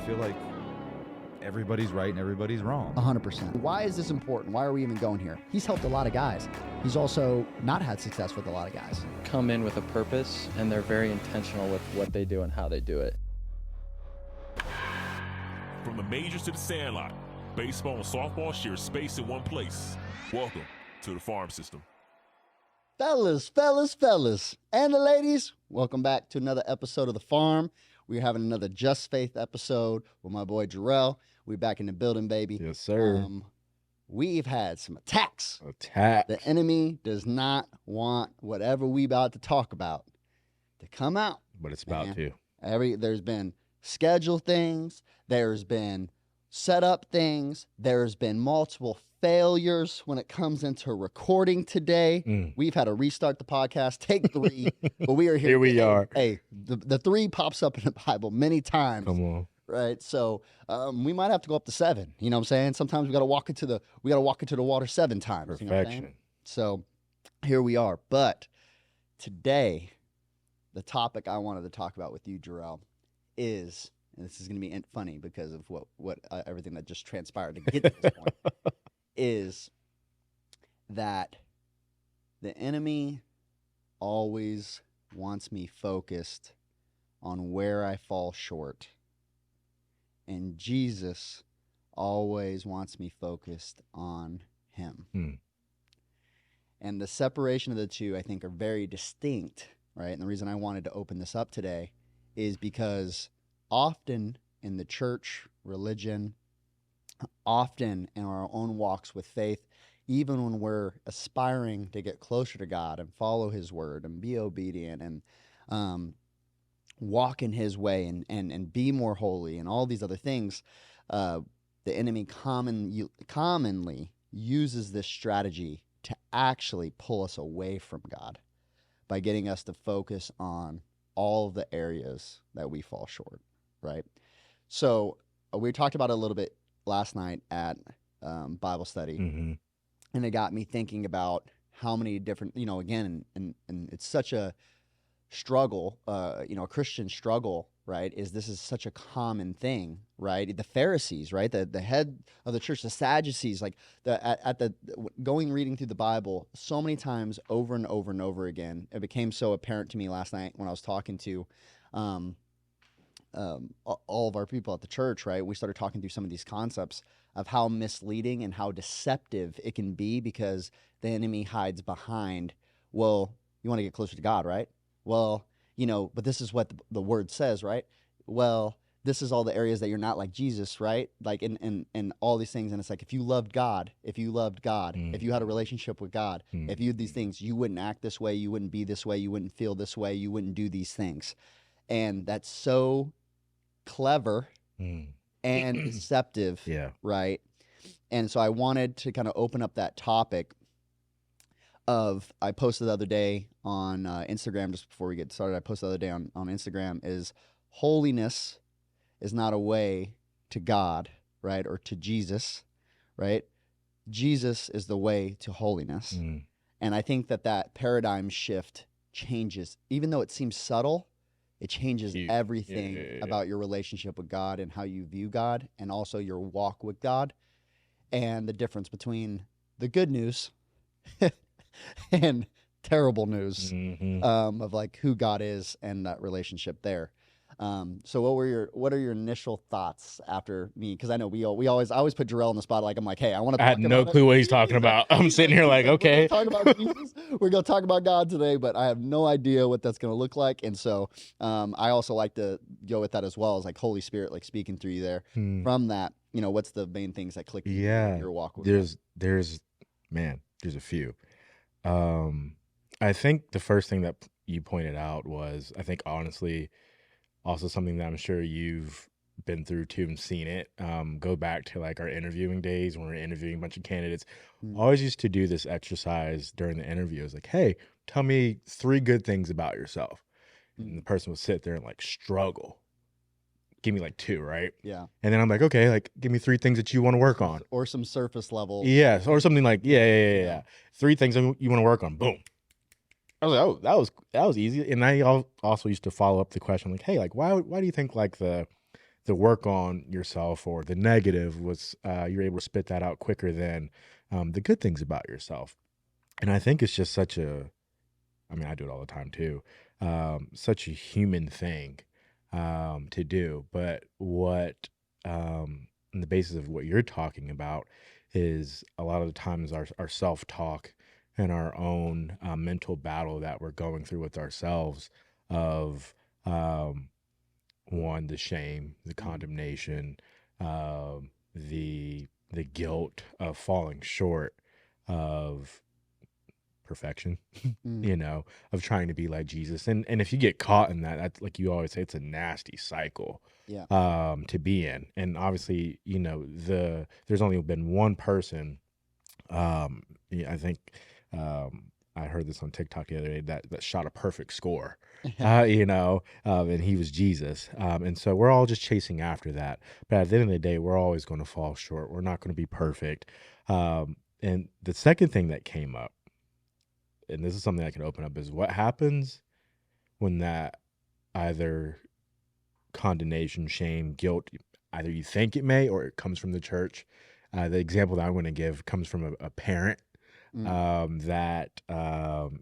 feel like everybody's right and everybody's wrong. 100%. Why is this important? Why are we even going here? He's helped a lot of guys. He's also not had success with a lot of guys. Come in with a purpose, and they're very intentional with what they do and how they do it. From the majors to the sandlot, baseball and softball share space in one place. Welcome to the farm system. Fellas, and the ladies, welcome back to another episode of The Farm. We're having another Just Faith episode with my boy Jurell. We're back in the building, baby. Yes, sir. We've had some attacks. Attack. The enemy does not want whatever we about to talk about to come out. But it's about to. There's been schedule things. There's been set up things. There's been multiple failures when it comes into recording today. We've had to restart the podcast, take 3, but we are here. Here we are. Hey, the 3 pops up in the Bible many times. Come on. Right, so we might have to go up to 7. You know what I'm saying? Sometimes we got to walk into the water 7 times. Perfection. You know what I'm saying? So here we are. But today, the topic I wanted to talk about with you, Jurell, is, and this is going to be funny because of what everything that just transpired to get to this point, is that the enemy always wants me focused on where I fall short. And Jesus always wants me focused on him. And the separation of the two, I think, are very distinct, right? And the reason I wanted to open this up today is because often in the church, religion, often in our own walks with faith, even when we're aspiring to get closer to God and follow his word and be obedient and walk in his way and be more holy and all these other things, the enemy commonly uses this strategy to actually pull us away from God by getting us to focus on all of the areas that we fall short, right? So we talked about it a little bit last night at Bible study, and it got me thinking about how many different, again, and it's such a struggle, a Christian struggle, right? This is such a common thing, right? The Pharisees, right? The head of the church, the Sadducees, like reading through the Bible so many times over and over and over again. It became so apparent to me last night when I was talking to all of our people at the church, right? We started talking through some of these concepts of how misleading and how deceptive it can be because the enemy hides behind, well, you want to get closer to God, right? Well, but this is what the word says, right? Well, this is all the areas that you're not like Jesus, right? Like in all these things. And it's like, if you loved God, if you had a relationship with God, if you had these things, you wouldn't act this way, you wouldn't be this way, you wouldn't feel this way, you wouldn't do these things. And that's so clever and deceptive, right? And so I wanted to kind of open up that topic I posted the other day on Instagram, just before we get started, I posted the other day on Instagram, is holiness is not a way to God, right? Or to Jesus, right? Jesus is the way to holiness. And I think that paradigm shift changes, even though it seems subtle, it changes everything about your relationship with God and how you view God and also your walk with God and the difference between the good news and terrible news of like who God is and that relationship there. So what are your initial thoughts after me? Because I know I always put Jurell on the spot. Like I'm like, hey, I want to. I had no clue what he's talking about. I'm sitting here like, okay, we're gonna talk about Jesus. We're gonna talk about God today, but I have no idea what that's gonna look like. And so I also like to go with that as well as like Holy Spirit, like speaking through you there. From that, what's the main things that click in your walk with God? There's a few. I think the first thing that you pointed out was, I think honestly, also something that I'm sure you've been through too and seen it. Go back to like our interviewing days when we were interviewing a bunch of candidates. Always used to do this exercise during the interview. It was like, hey, tell me 3 good things about yourself. And the person would sit there and like struggle. Give me like 2, right? Yeah. And then I'm like, okay, like give me 3 things that you want to work on. Or some surface level. Yes. Or something like, yeah. 3 things you want to work on. Boom. I was like, oh, that was easy. And I also used to follow up the question like, hey, like why do you think like the the work on yourself or the negative was you're able to spit that out quicker than the good things about yourself. And I think it's just such a, I mean, I do it all the time too, such a human thing to do. But what, on the basis of what you're talking about, is a lot of the times our self talk and our own mental battle that we're going through with ourselves of one, the shame, the condemnation, the guilt of falling short of perfection, you know, of trying to be like Jesus. And if you get caught in that, that's like you always say, it's a nasty cycle to be in. And obviously, you know, there's only been one person, yeah, I think I heard this on TikTok the other day that shot a perfect score, you know, and he was Jesus. And so we're all just chasing after that. But at the end of the day, we're always going to fall short. We're not going to be perfect. And the second thing that came up, and this is something I can open up, is what happens when that either condemnation, shame, guilt, either you think it may or it comes from the church. The example that I'm going to give comes from a parent that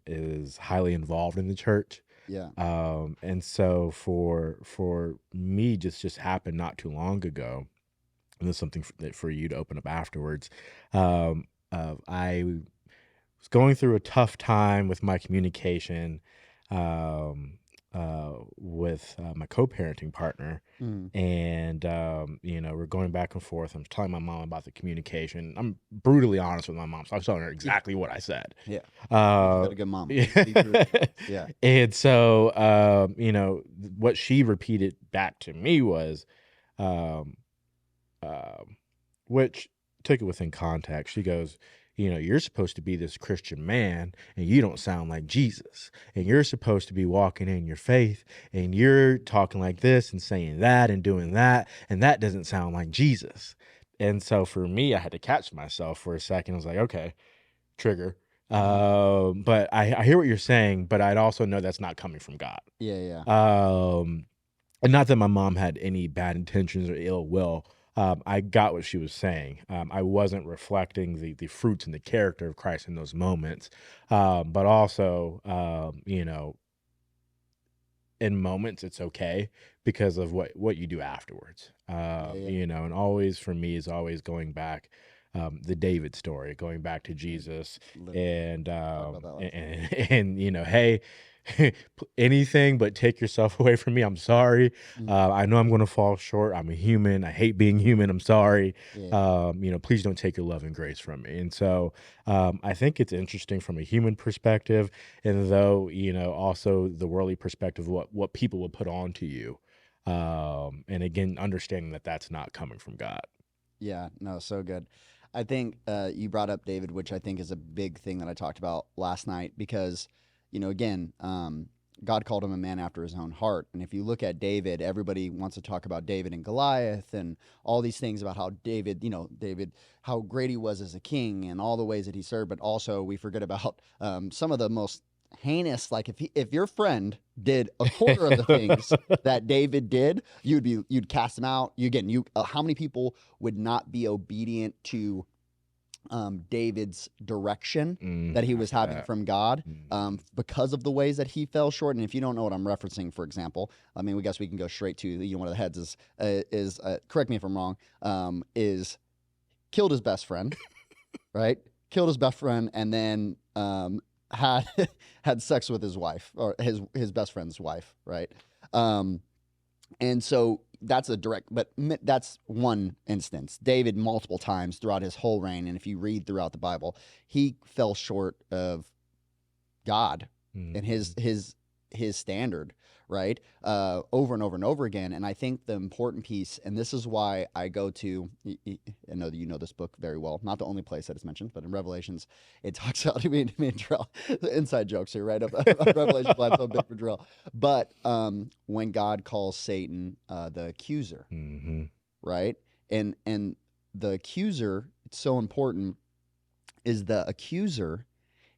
is highly involved in the church. Yeah. And so for me, just happened not too long ago, and this is something for you to open up afterwards. I was going through a tough time with my communication with my co-parenting partner. And, you know, we're going back and forth. I'm telling my mom about the communication. I'm brutally honest with my mom. So I was telling her exactly what I said. Yeah. You got a good mom. Yeah. And so, you know, what she repeated back to me was, which took it within context. She goes, you know, you're supposed to be this Christian man and you don't sound like Jesus. And you're supposed to be walking in your faith and you're talking like this and saying that and doing that. And that doesn't sound like Jesus. And so for me, I had to catch myself for a second. I was like, okay, trigger. But I hear what you're saying, but I'd also know that's not coming from God. Yeah. And not that my mom had any bad intentions or ill will. I got what she was saying. I wasn't reflecting the fruits and the character of Christ in those moments. But also, you know, in moments, it's okay because of what you do afterwards. You know, and always for me is always going back, the David story, going back to Jesus and you know, hey, anything but take yourself away from me. I'm sorry. I know I'm going to fall short. I'm a human. I hate being human. I'm sorry. You know, please don't take your love and grace from me. And so I think it's interesting from a human perspective, and though, you know, also the worldly perspective, what people will put onto you. And again, understanding that that's not coming from God. Yeah, no, so good. I think you brought up David, which I think is a big thing that I talked about last night because, you know, again, God called him a man after his own heart. And if you look at David, everybody wants to talk about David and Goliath and all these things about how David, you know, how great he was as a king and all the ways that he served. But also we forget about some of the most heinous, like if your friend did a quarter of the things that David did, you'd cast him out. How many people would not be obedient to David's direction that he was having from God because of the ways that he fell short? And if you don't know what I'm referencing, for example, I mean, we guess we can go straight to, you know, one of the heads is correct me if I'm wrong, is killed his best friend, right? Killed his best friend, and then had sex with his wife, or his best friend's wife, right? And so that's that's one instance. David, multiple times throughout his whole reign, and if you read throughout the Bible, he fell short of God and his standard, right? Over and over and over again. And I think the important piece, and this is why I go to, I know that you know this book very well, not the only place that it's mentioned, but in Revelations, it talks about me and Jurell, the inside jokes here, right? Of Revelation, why I'm so big for Jurell. But when God calls Satan the accuser, right? And the accuser, it's so important, is the accuser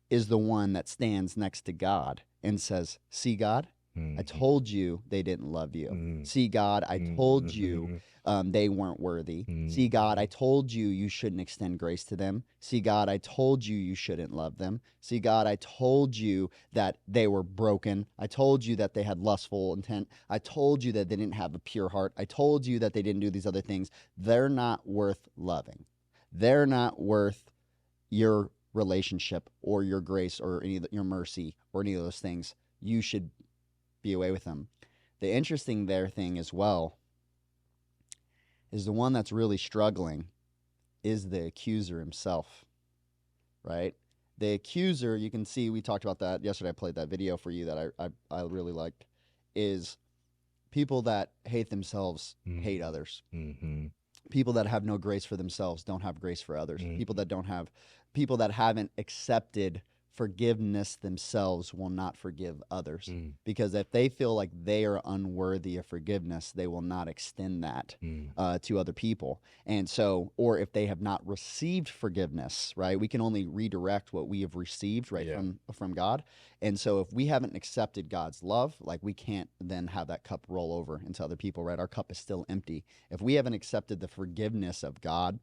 is the one that stands next to God and says, see God, I told you they didn't love you. Mhm. See, God, I told you they weren't worthy. See, God, I told you you shouldn't extend grace to them. See, God, I told you you shouldn't love them. See, God, I told you that they were broken. I told you that they had lustful intent. I told you that they didn't have a pure heart. I told you that they didn't do these other things. They're not worth loving. They're not worth your relationship or your grace or your mercy or any of those things. You should be away with them. The interesting thing as well is the one that's really struggling is the accuser himself, right? The accuser, you can see, we talked about that yesterday. I played that video for you that I really liked, is people that hate themselves hate others. People that have no grace for themselves don't have grace for others. People that haven't accepted forgiveness themselves will not forgive others, because if they feel like they are unworthy of forgiveness, they will not extend that to other people. And so, or if they have not received forgiveness, right? We can only redirect what we have received, right, from God. And so if we haven't accepted God's love, like, we can't then have that cup roll over into other people, right? Our cup is still empty. If we haven't accepted the forgiveness of God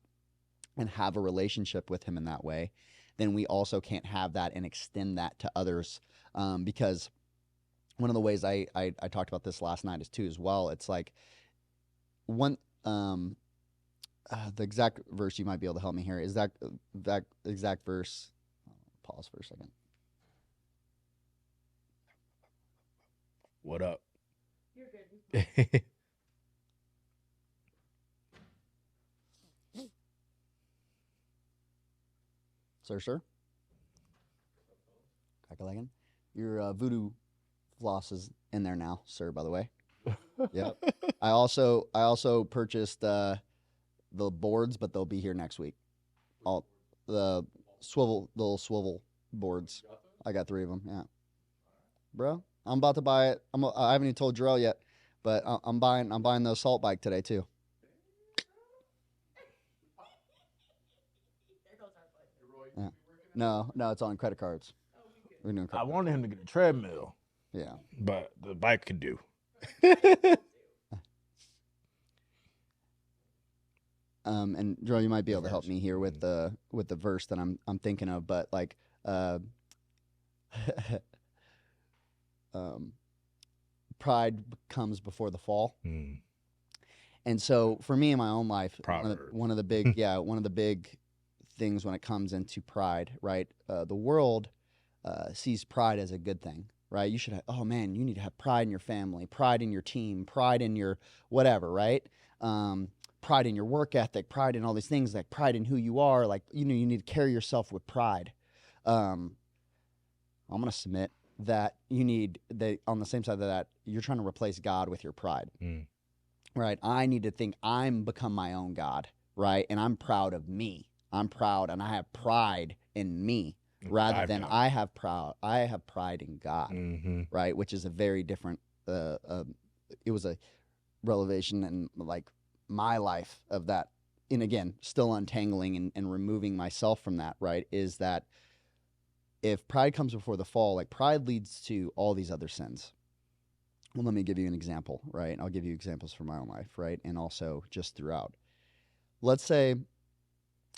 and have a relationship with him in that way, then we also can't have that and extend that to others. Because one of the ways I talked about this last night as well, it's like one, the exact verse, you might be able to help me here, is that exact verse. Pause for a second. What up? You're good. Sir. Crack-a-leggin'. Your voodoo floss is in there now, sir, by the way. Yep. I also purchased the boards, but they'll be here next week. All the little swivel boards. I got 3 of them, yeah. Bro, I'm about to buy it. I haven't even told Jurell yet, but I'm buying the assault bike today too. Yeah. No, it's on credit cards. We're doing I wanted him to get a treadmill. Yeah. But the bike could do. And Joe, you might be able to help me here with the verse that I'm thinking of, but like, pride comes before the fall. And so for me in my own life, one of the big things when it comes into pride, right? The world sees pride as a good thing, right? You should have, oh man, you need to have pride in your family, pride in your team, pride in your whatever, right? Pride in your work ethic, pride in all these things, like pride in who you are. Like, you need to carry yourself with pride. I'm going to submit that on the same side of that, you're trying to replace God with your pride, right? I need to think I'm become my own God, right? And I'm proud of me. I'm proud and I have pride in me rather than I have pride in God, right? Which is a very different, it was a revelation in like my life of that. And again, still untangling and removing myself from that, right? Is that if pride comes before the fall, like pride leads to all these other sins. Well, let me give you an example, right? I'll give you examples from my own life, right? And also just throughout. Let's say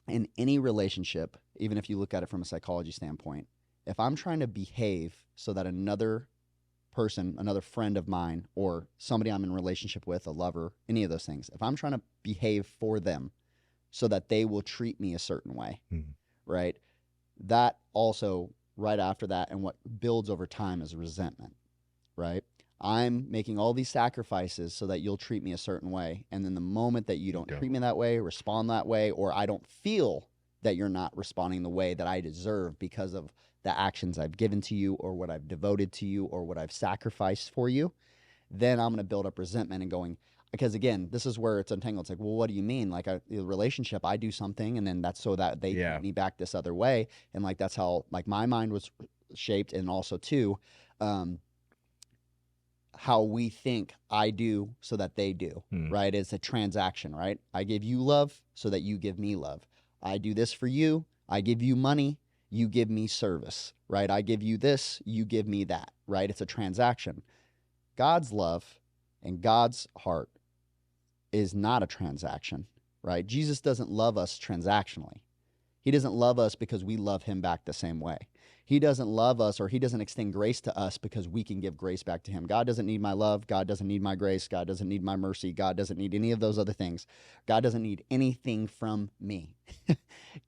in any relationship, even if you look at it from a psychology standpoint, if I'm trying to behave so that another person, another friend of mine, or somebody I'm in a relationship with, a lover, any of those things, if I'm trying to behave for them so that they will treat me a certain way, right? That also, right after that, and what builds over time is resentment, right? I'm making all these sacrifices so that you'll treat me a certain way. And then the moment that you don't treat me that way, respond that way, or I don't feel that you're not responding the way that I deserve because of the actions I've given to you or what I've devoted to you or what I've sacrificed for you, then I'm going to build up resentment and going, because again, this is where it's untangled. It's like, well, what do you mean? Like a relationship, I do something and then that's so that they treat me back this other way. And like, that's how like my mind was shaped. And also too, how we think I do so that they do, right? It's a transaction, right? I give you love so that you give me love. I do this for you. I give you money. You give me service, right? I give you this. You give me that, right? It's a transaction. God's love and God's heart is not a transaction, right? Jesus doesn't love us transactionally. He doesn't love us because we love him back the same way. He doesn't love us, or he doesn't extend grace to us because we can give grace back to him. God doesn't need my love. God doesn't need my grace. God doesn't need my mercy. God doesn't need any of those other things. God doesn't need anything from me.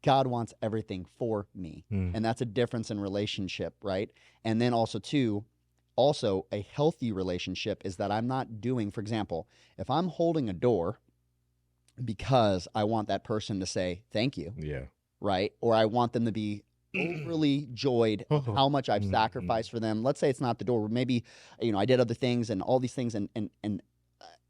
God wants everything for me. And that's a difference in relationship, right? And then also too, a healthy relationship is that I'm not doing, for example, if I'm holding a door because I want that person to say thank you, Yeah. right? Or I want them to be overly joyed of how much I've sacrificed for them. Let's say it's not the door. Maybe, I did other things and all these things. And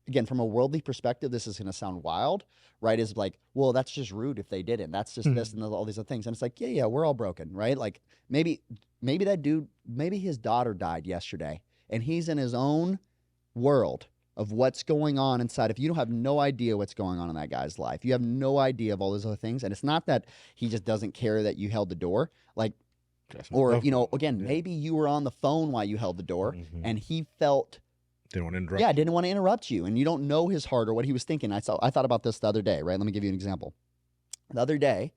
again, from a worldly perspective, this is going to sound wild, right? Is like, well, that's just rude if they didn't. That's just this and all these other things. And it's like, yeah, we're all broken, right? Like maybe that dude, maybe his daughter died yesterday and he's in his own world of what's going on inside. If you don't have no idea what's going on in that guy's life, you have no idea of all those other things. And it's not that he just doesn't care that you held the door. Like, or, again, maybe you were on the phone while you held the door and he felt, didn't want to interrupt. Yeah, didn't want to interrupt you. And you don't know his heart or what he was thinking. I thought about this the other day, right? Let me give you an example. The other day,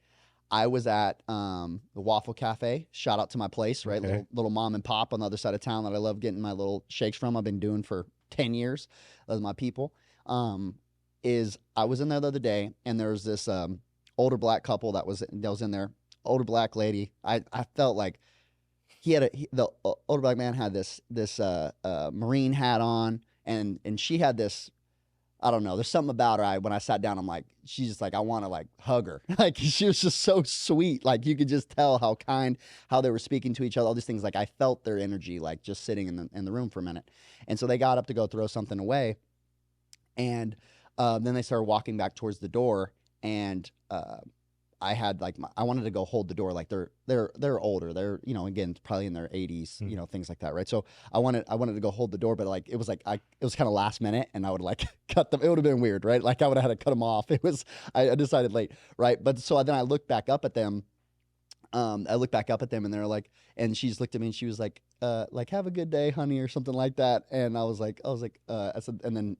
I was at the Waffle Cafe. Shout out to my place, right? Okay. Little mom and pop on the other side of town that I love getting my little shakes from. I've been doing for 10 years. Those are my people. I was in there the other day, and there was this older black couple that was in there. Older black lady. I felt like the older black man had this Marine hat on, and she had this. I don't know. There's something about her. When I sat down, I'm like, she's just like, I want to like hug her. Like she was just so sweet. Like you could just tell how kind, how they were speaking to each other, all these things. Like I felt their energy, like just sitting in the room for a minute. And so they got up to go throw something away, and then they started walking back towards the door. And I had like I wanted to go hold the door. Like they're older. They're again probably in their 80s. Things like that, right? So I wanted to go hold the door, but like it was kind of last minute, and I would like cut them. It would have been weird, right? Like I would have had to cut them off. It was I decided late, right? But so then I looked back up at them. And they're like, and she just looked at me and she was like have a good day, honey, or something like that. And I said, and then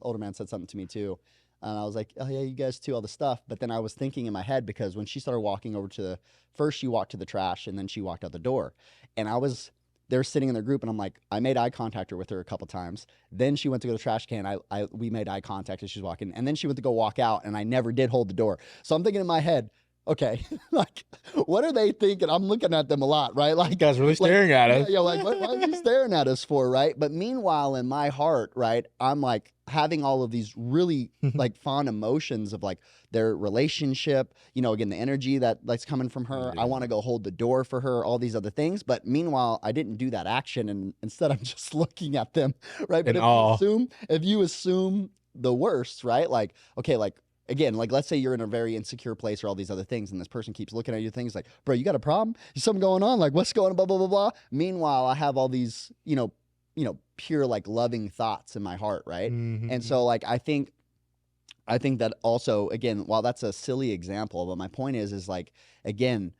older man said something to me too. And I was like, oh, yeah, you guys too, all the stuff. But then I was thinking in my head, because when she started walking over first she walked to the trash and then she walked out the door. And they're sitting in their group and I'm like, I made eye contact with her a couple times. Then she went to go to the trash can. We made eye contact as she was walking. And then she went to go walk out and I never did hold the door. So I'm thinking in my head, okay, like, what are they thinking? I'm looking at them a lot, right? Like, You guys really staring at us. Yeah, like, why are you staring at us for, right? But meanwhile, in my heart, right, I'm like having all of these really like fond emotions of like their relationship, again, the energy that's coming from her. Yeah. I want to go hold the door for her, all these other things. But meanwhile, I didn't do that action. And instead, I'm just looking at them, right? But if you assume the worst, right? Like, okay, like, again, like let's say you're in a very insecure place or all these other things, and this person keeps looking at you, things like, bro, you got a problem? Is something going on? Like, what's going on? Blah, blah, blah, blah. Meanwhile, I have all these, pure like loving thoughts in my heart, right? And so like I think that also, again, while that's a silly example, but my point is like, again,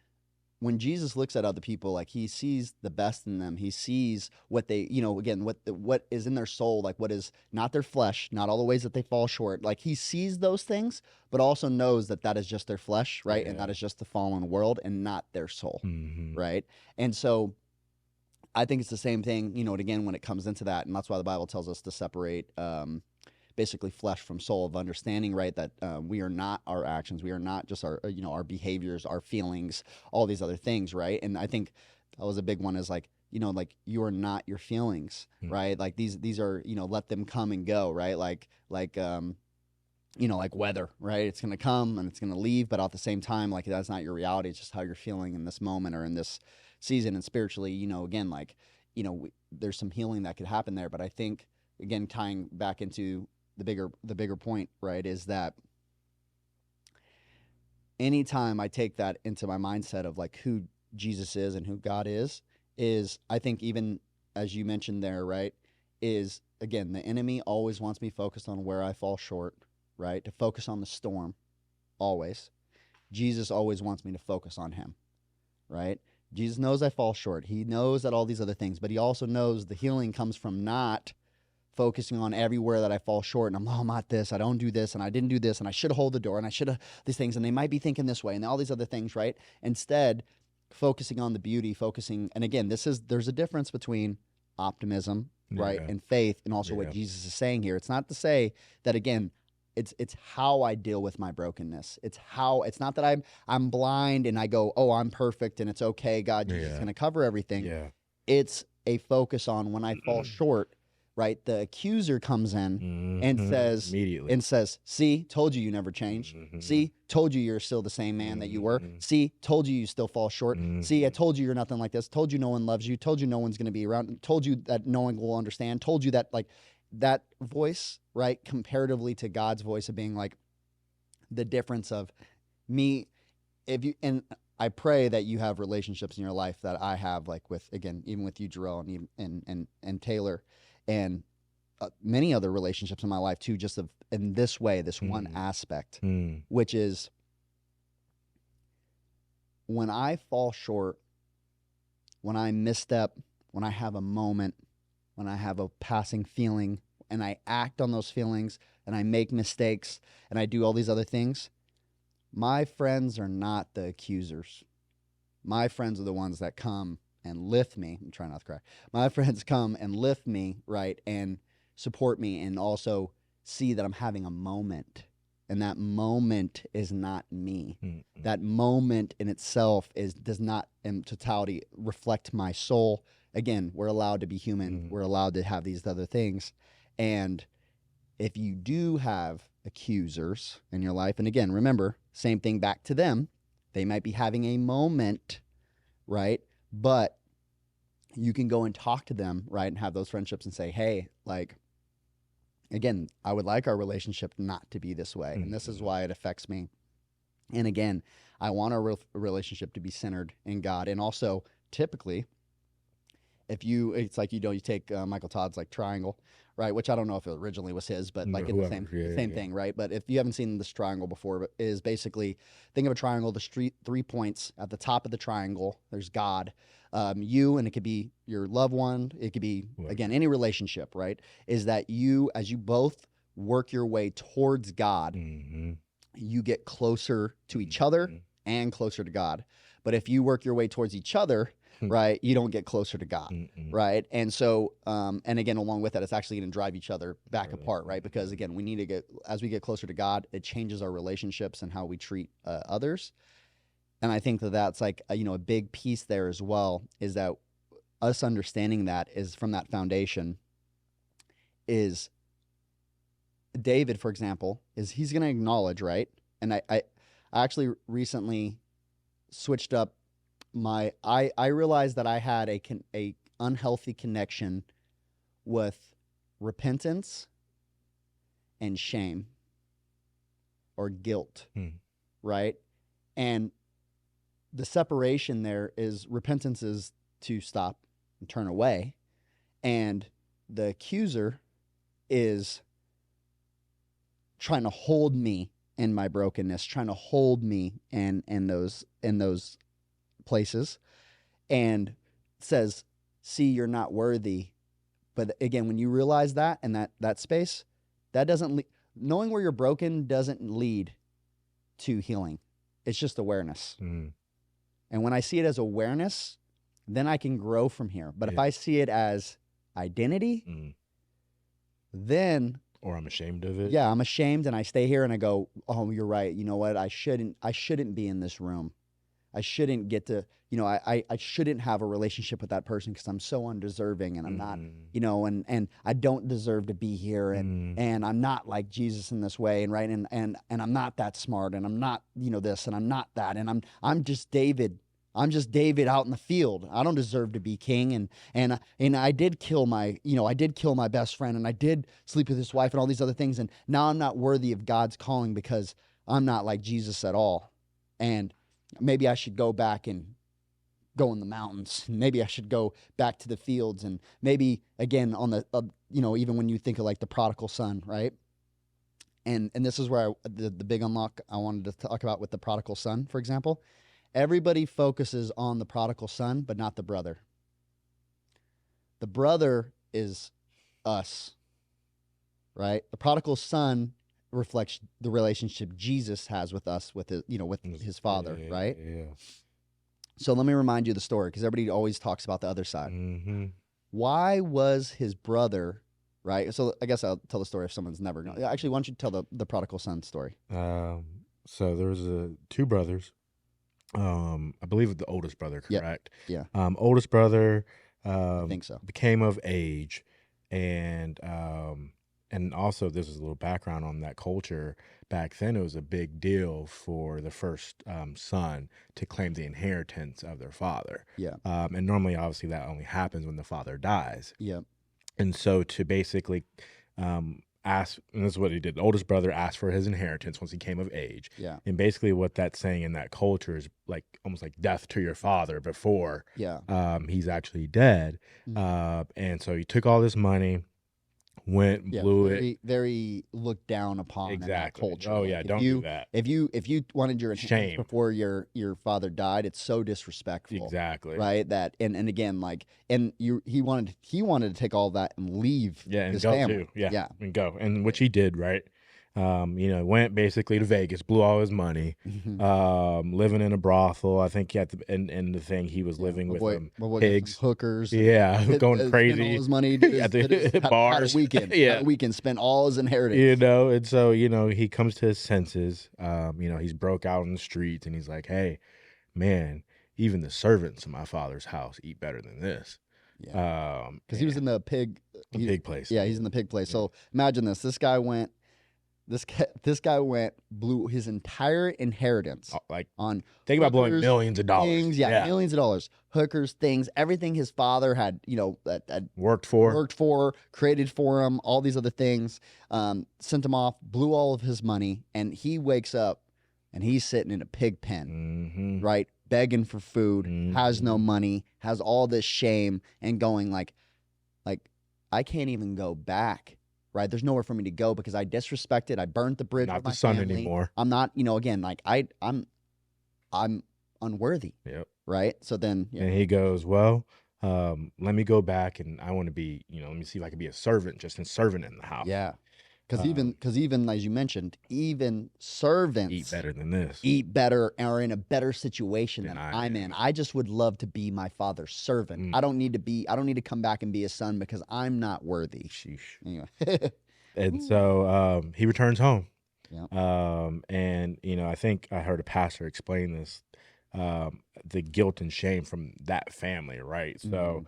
when Jesus looks at other people, like he sees the best in them. He sees what they, again, what is in their soul, like what is not their flesh, not all the ways that they fall short. Like he sees those things, but also knows that is just their flesh, right? Yeah. And that is just the fallen world and not their soul, right? And so I think it's the same thing, and again, when it comes into that, and that's why the Bible tells us to separate basically flesh from soul, of understanding, right, that we are not our actions, we are not just our our behaviors, our feelings, all these other things, right? And I think that was a big one, is like, like you are not your feelings, right? Like these are, let them come and go, right? Like like weather, right? It's gonna come and it's gonna leave, but at the same time, like that's not your reality. It's just how you're feeling in this moment or in this season. And spiritually, again, like there's some healing that could happen there. But I think, again, tying back into the bigger point, right, is that anytime I take that into my mindset of like who Jesus is and who God is I think, even as you mentioned there, right, is, again, the enemy always wants me focused on where I fall short, right, to focus on the storm, always. Jesus always wants me to focus on him, right? Jesus knows I fall short. He knows that all these other things, but he also knows the healing comes from not focusing on everywhere that I fall short, and I'm not this, I don't do this, and I didn't do this, and I should have hold the door, and I should have these things, and they might be thinking this way, and all these other things, right? Instead, focusing on the beauty, and again, there's a difference between optimism, right, Yeah. and faith, and also what Yeah. Jesus is saying here. It's not to say that, again, it's how I deal with my brokenness. It's not that I'm blind and I go, oh, I'm perfect and it's okay, God, Jesus is Yeah. going to cover everything. Yeah. It's a focus on when I fall short, right? The accuser comes in and immediately says, see, told you never changed. See, told you you're still the same man that you were. See, told you still fall short. See, I told you you're nothing like this. Told you no one loves you. Told you no one's going to be around. Told you that no one will understand. Told you that, like, that voice, right, comparatively to God's voice of being like the difference of me. And I pray that you have relationships in your life that I have, like with, again, even with you, Jurell, and Taylor, and many other relationships in my life too, just in this way, this one aspect, which is when I fall short, when I misstep, when I have a moment, when I have a passing feeling and I act on those feelings and I make mistakes and I do all these other things, my friends are not the accusers. My friends are the ones that come and lift me. I'm trying not to cry. My friends come and lift me, right, and support me and also see that I'm having a moment. And that moment is not me. That moment in itself does not in totality reflect my soul. Again, we're allowed to be human. We're allowed to have these other things. And if you do have accusers in your life, and again, remember, same thing back to them. They might be having a moment, right? But you can go and talk to them, right? And have those friendships and say, hey, like, again, I would like our relationship not to be this way. And this is why it affects me. And again, I want our relationship to be centered in God. And also, typically, it's like, you take Michael Todd's like triangle, right? Which I don't know if it originally was his, but like in the same thing, right? But if you haven't seen this triangle before, it is basically, think of a triangle, the 3 points at the top of the triangle, there's God, you, and it could be your loved one. It could be, again, any relationship, right? Is that you, as you both work your way towards God, you get closer to each other and closer to God. But if you work your way towards each other, right, you don't get closer to God, right? And so, and again, along with that, it's actually going to drive each other back apart, right? Because again, we need to as we get closer to God, it changes our relationships and how we treat others. And I think that's like, a big piece there as well, is that us understanding that is from that foundation is David, for example, he's going to acknowledge, right? And I actually recently switched up I realized that I had a unhealthy connection with repentance and shame or guilt, right? And the separation there is, repentance is to stop and turn away, and the accuser is trying to hold me in my brokenness, trying to hold me in those places, and says, see, you're not worthy. But again, when you realize that, and that space, that doesn't knowing where you're broken doesn't lead to healing. It's just awareness. And when I see it as awareness, then I can grow from here. But if I see it as identity, then, or I'm ashamed of it. Yeah, I'm ashamed, and I stay here and I go, oh, you're right. You know what? I shouldn't be in this room. I shouldn't get to, I shouldn't have a relationship with that person because I'm so undeserving, and I'm not, and I don't deserve to be here, and I'm not like Jesus in this way, and right, and I'm not that smart, and I'm not, this, and I'm not that, and I'm just David. I'm just David out in the field. I don't deserve to be king, and I did kill my best friend, and I did sleep with his wife, and all these other things, and now I'm not worthy of God's calling because I'm not like Jesus at all, and maybe I should go back and go in the mountains. Maybe I should go back to the fields, and maybe again on the, even when you think of like the prodigal son, right? And this is where the big unlock I wanted to talk about with the prodigal son, for example. Everybody focuses on the prodigal son, but not the brother. The brother is us. right? The prodigal son reflects the relationship Jesus has with us, with his, with his father, right? Yeah. So let me remind you the story, because everybody always talks about the other side. Mm-hmm. Why was his brother, right? So I guess I'll tell the story if someone's never known. Actually, why don't you tell the prodigal son story? So there was two brothers. I believe the oldest brother, Yep. correct? Yeah. Oldest brother I think so. became of age, and also this is a little background on that culture. Back then, it was a big deal for the first son to claim the inheritance of their father. Yeah. And normally, obviously, that only happens when the father dies. Yeah. And so to basically ask, and this is what he did. The oldest brother asked for his inheritance once he came of age. Yeah. And basically what that's saying in that culture is like almost like death to your father before he's actually dead. And so he took all this money, went, blew it. Very looked down upon in that Exactly. culture. Oh, Like, yeah, if don't you, do that. If you wanted your inheritance Shame. before your father died, it's so disrespectful. Exactly. Right. That and again, like, and he wanted to take all that and leave. Yeah, and his go family. too. Yeah, Yeah. and go, and which he did, right? Went basically to Vegas, blew all his money, living in a brothel. I think at the and the thing he was living with pigs, hookers. Yeah, going crazy. Spent all his money at the bars. Had a weekend. Yeah, had a weekend. Spent all his inheritance. And so he comes to his senses. He's broke out in the streets, and he's like, "Hey, man, even the servants in my father's house eat better than this." Yeah, because he was in the pig place. Yeah, he's in the pig place. So imagine this: this guy went, blew his entire inheritance on. Think about blowing millions of dollars. Things, millions of dollars, hookers, things, everything his father had, that worked for, created for him, all these other things. Sent him off, blew all of his money, and he wakes up, and he's sitting in a pig pen, right? Begging for food, has no money, has all this shame, and going like I can't even go back, right? There's nowhere for me to go because I disrespected, I burnt the bridge with my son family anymore. I'm not, again, like I'm unworthy. Yep. Right. So then, and he goes, well, let me go back, and I want to be, let me see if I can be a servant in the house. Yeah. Because even as you mentioned, even servants eat better than this. Eat better, or in a better situation than I'm in. I just would love to be my father's servant. I don't need to come back and be a son because I'm not worthy. Sheesh. Anyway. And so he returns home. Yeah. And I think I heard a pastor explain this, the guilt and shame from that family, right? So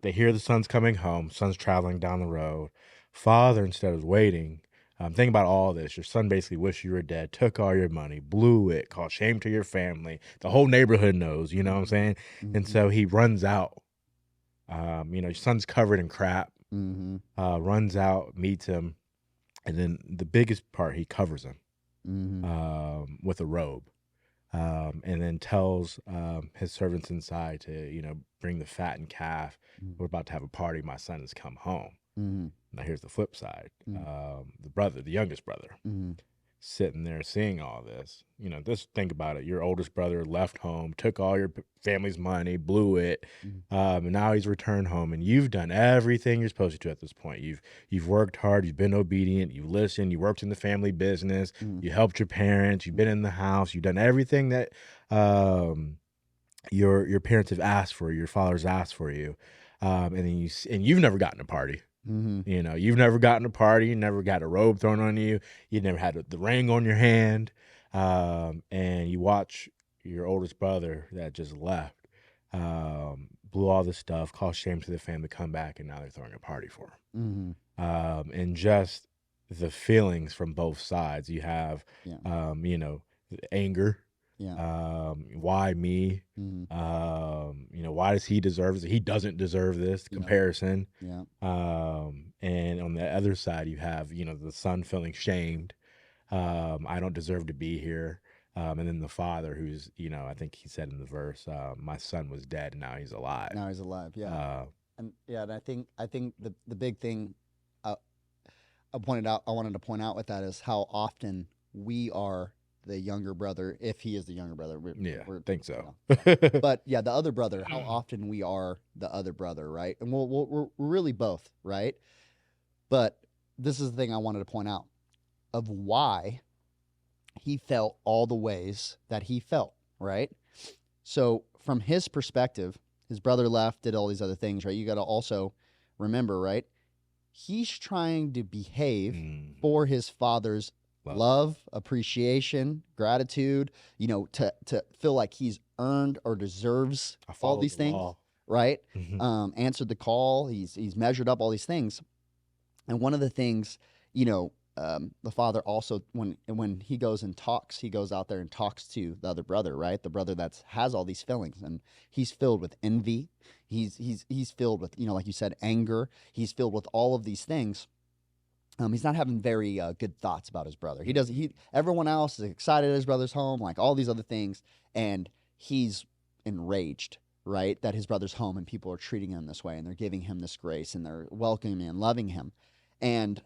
they hear the son's coming home, son's traveling down the road. Father, instead of waiting, think about all this. Your son basically wished you were dead, took all your money, blew it, caused shame to your family. The whole neighborhood knows, you know what I'm saying? And so he runs out. Your son's covered in crap, runs out, meets him. And then the biggest part, he covers him with a robe. And then tells his servants inside to, bring the fattened calf. We're about to have a party. My son has come home. Now here's the flip side. The youngest brother, sitting there seeing all this. Just think about it. Your oldest brother left home, took all your family's money, blew it, and now he's returned home. And you've done everything you're supposed to do at this point. You've worked hard. You've been obedient. You listened. You worked in the family business. You helped your parents. You've been in the house. You've done everything that your parents have asked for. Your father's asked for you, and then you've never gotten a party. You've never gotten a party. You never got a robe thrown on you. You never had the ring on your hand. And you watch your oldest brother that just left, blew all this stuff, caused shame to the family, come back, and now they're throwing a party for him. And just the feelings from both sides. You have, anger. Why me? Why does he deserve this? He doesn't deserve this comparison. And on the other side, you have, the son feeling shamed. I don't deserve to be here. And then the father who's, I think he said in the verse, my son was dead and now he's alive. Now he's alive. Yeah. And I think the big thing I wanted to point out with that is how often we are the younger brother, if he is the younger brother. Think so. But yeah, the other brother, how often we are the other brother, right? And we're really both, right? But this is the thing I wanted to point out of why he felt all the ways that he felt, right? So from his perspective, his brother left, did all these other things, right? You got to also remember, right? He's trying to behave for his father's love, appreciation, gratitude, you know, to feel like he's earned or deserves all these things, right? Answered the call. He's measured up all these things. And one of the things, you know, the father also, when he goes and talks, he goes out there and talks to the other brother, right? The brother that has all these feelings, and he's filled with envy. He's filled with, you know, like you said, anger. He's filled with all of these things. He's not having very good thoughts about his brother. Everyone else is excited at his brother's home, like all these other things, and he's enraged, right? That his brother's home and people are treating him this way, and they're giving him this grace, and they're welcoming and loving him. And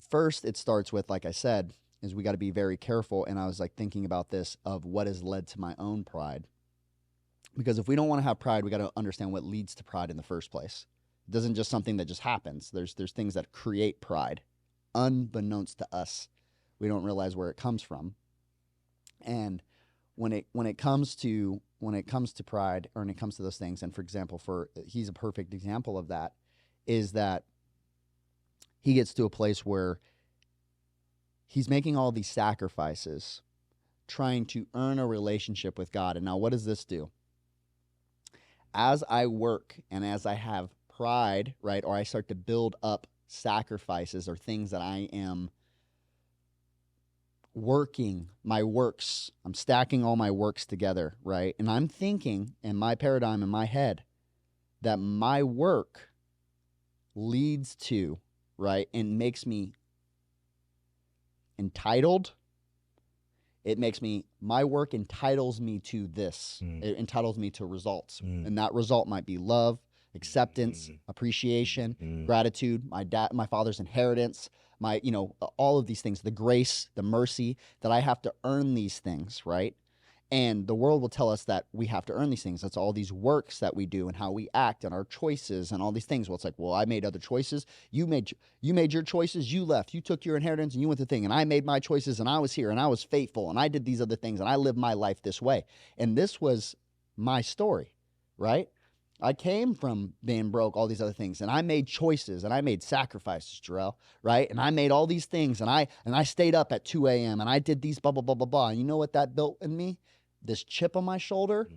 first, it starts with, like I said, is we got to be very careful. And I was like thinking about this of what has led to my own pride. Because if we don't want to have pride, we got to understand what leads to pride in the first place. It doesn't just something that just happens. There's things that create pride, unbeknownst to us. We don't realize where it comes from. And when it comes to pride, or when it comes to those things, and for example, he's a perfect example of that, is that he gets to a place where he's making all these sacrifices, trying to earn a relationship with God. And now what does this do? As I work and as I have pride, right, or I start to build up sacrifices or things that I am working, my works, I'm stacking all my works together, right? And I'm thinking in my paradigm, in my head, that my work leads to, right, and makes me entitled. My work entitles me to this. It entitles me to results. And that result might be love, acceptance, appreciation, gratitude, my father's inheritance, all of these things, the grace, the mercy, that I have to earn these things, right? And the world will tell us that we have to earn these things. That's all these works that we do and how we act and our choices and all these things. Well, it's like, well, I made other choices. You made your choices. You left. You took your inheritance and you went the thing. And I made my choices and I was here and I was faithful and I did these other things and I lived my life this way. And this was my story, right? I came from being broke, all these other things, and I made choices and I made sacrifices, Jurell, right? And I made all these things and I stayed up at 2 a.m. and I did these blah, blah, blah, blah, blah. And you know what that built in me? This chip on my shoulder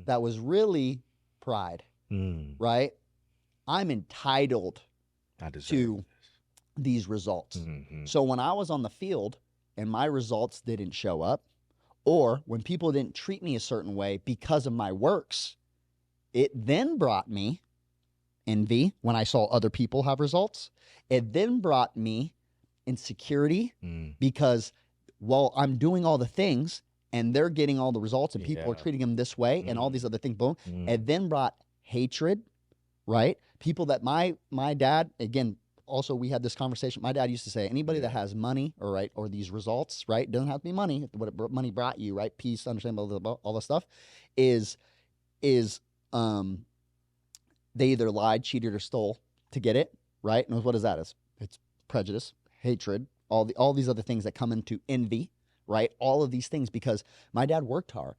that was really pride, right? I'm entitled to these results. So when I was on the field and my results didn't show up, or when people didn't treat me a certain way because of my works, it then brought me envy when I saw other people have results. It then brought me insecurity because, well, I'm doing all the things and they're getting all the results and people are treating them this way and all these other things, boom. It then brought hatred, right? People that my dad, again, also we had this conversation. My dad used to say, anybody that has money or these results, right? Doesn't have to be money. What money brought you, right? Peace, understand all the stuff is they either lied, cheated, or stole to get it, right? And what is that? It's prejudice, hatred, all these other things that come into envy, right? All of these things, because my dad worked hard.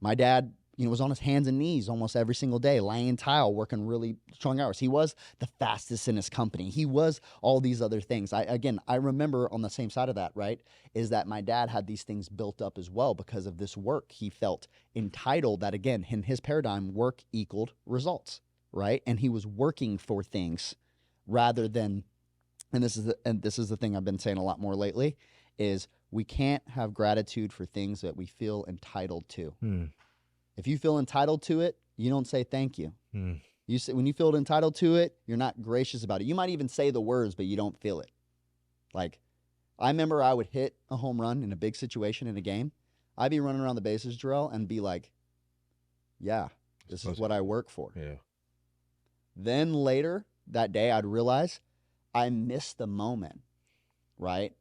My dad, was on his hands and knees almost every single day, laying tile, working really strong hours. He was the fastest in his company. He was all these other things. I remember on the same side of that, right, is that my dad had these things built up as well because of this work. He felt entitled that, again, in his paradigm, work equaled results, right? And he was working for things rather than, and this is the thing I've been saying a lot more lately, is we can't have gratitude for things that we feel entitled to. If you feel entitled to it, you don't say thank you. You say, when you feel entitled to it, you're not gracious about it. You might even say the words, but you don't feel it. Like, I remember I would hit a home run in a big situation in a game. I'd be running around the bases, Jurell, and be like, yeah, this is what I work for. Yeah. Then later that day, I'd realize I missed the moment, right?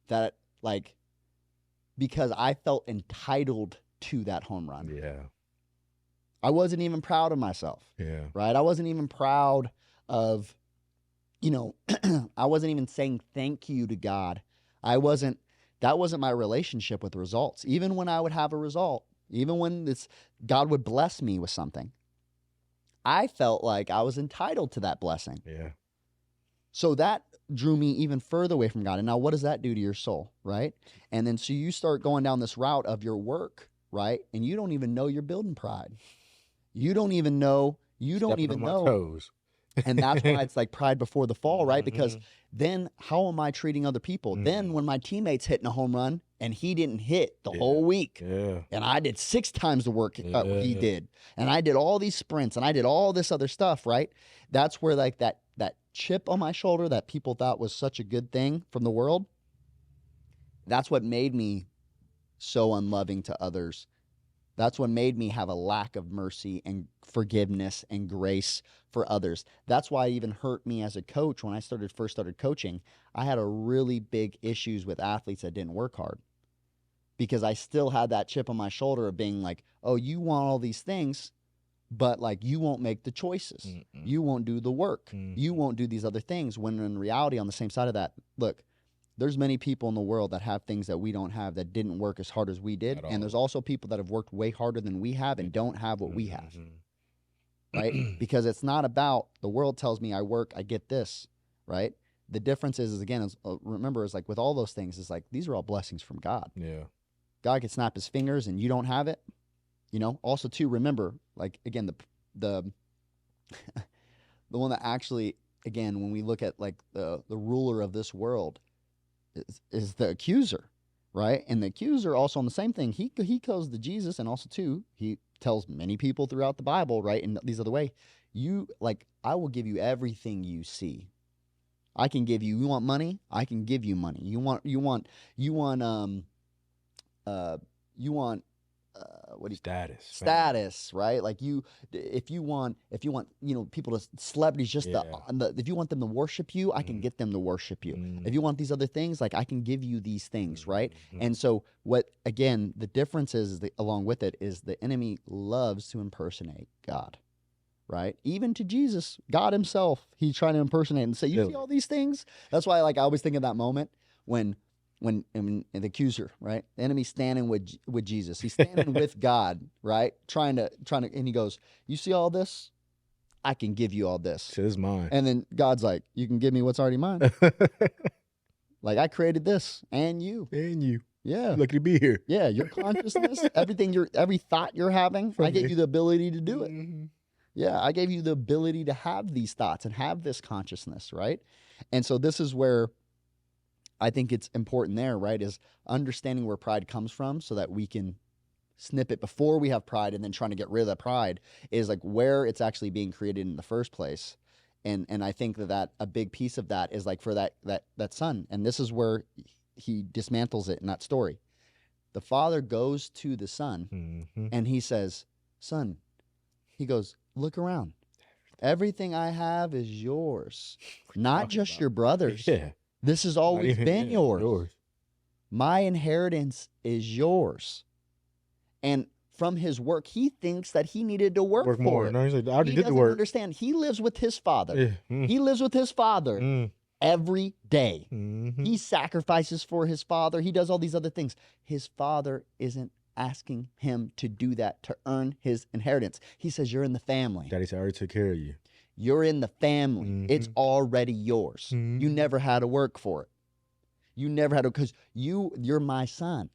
that like because I felt entitled to that home run. Yeah. I wasn't even proud of myself, Yeah. right? I wasn't even proud of, I wasn't even saying thank you to God. That wasn't my relationship with results. Even when I would have a result, even when God would bless me with something, I felt like I was entitled to that blessing. Yeah. So that drew me even further away from God. And now what does that do to your soul, right? And then so you start going down this route of your work, right? And you don't even know you're building pride. You don't even know. Stepping on my toes. And that's why it's like pride before the fall, right? Because Mhm. then how am I treating other people? Then when my teammate's hitting a home run and he didn't hit the whole week, Yeah. and I did 6 times the work he Yeah. did, and I did all these sprints and I did all this other stuff, right? That's where like that chip on my shoulder that people thought was such a good thing from the world, that's what made me so unloving to others. That's what made me have a lack of mercy and forgiveness and grace for others. That's why it even hurt me as a coach when I first started coaching. I had a really big issues with athletes that didn't work hard because I still had that chip on my shoulder of being like, oh, you want all these things, but like you won't make the choices. Mm-mm. You won't do the work. Mm-mm. You won't do these other things. When in reality, on the same side of that, look, there's many people in the world that have things that we don't have that didn't work as hard as we did. At all. And there's also people that have worked way harder than we have and don't have what we have, Mhm. right? Because it's not about the world tells me I work, I get this, right? The difference is again, remember, is like with all those things, is like these are all blessings from God. Yeah. God can snap his fingers and you don't have it, Also, too, remember, like again, the the one that actually, again, when we look at like the ruler of this world, is the accuser, right? And the accuser also on the same thing. He goes to Jesus, and also too, he tells many people throughout the Bible, right? In these other way, I will give you everything you see. I can give you. You want money? I can give you money. You want what do you status, right? Like if you want people to celebrities, just if you want them to worship you, I can get them to worship you. If you want these other things, like I can give you these things, right? And so what again, the difference is along with it is the enemy loves to impersonate God, right? Even to Jesus, God himself, he's trying to impersonate and say, you see all these things? That's why I always think of that moment when the accuser, right? The enemy's standing with Jesus. He's standing with God, right? Trying to, and he goes, you see all this? I can give you all this. This is mine. And then God's like, you can give me what's already mine. Like I created this and you. And you. Yeah. Lucky to be here. Yeah. Your consciousness, every thought you're having, I gave you the ability to do it. Mm-hmm. Yeah. I gave you the ability to have these thoughts and have this consciousness, right? And so this is where I think it's important there, right, is understanding where pride comes from so that we can snip it before we have pride, and then trying to get rid of that pride is like where it's actually being created in the first place. And I think that a big piece of that is like for that son. And this is where he dismantles it in that story. The father goes to the son and he says, son, he goes, look around. Everything I have is yours, not just your brother's. Yeah. This has always been yours. My inheritance is yours. And from his work, he thinks that he needed to work for more. it. No, he's like, I already He did the doesn't work. understand. He lives with his father. Yeah. He lives with his father every day. Mm-hmm. He sacrifices for his father. He does all these other things. His father isn't asking him to do that to earn his inheritance. He says, you're in the family. Daddy said, I already took care of you. You're in the family. It's already yours. You never had to work for it. You never had to, because you're my son.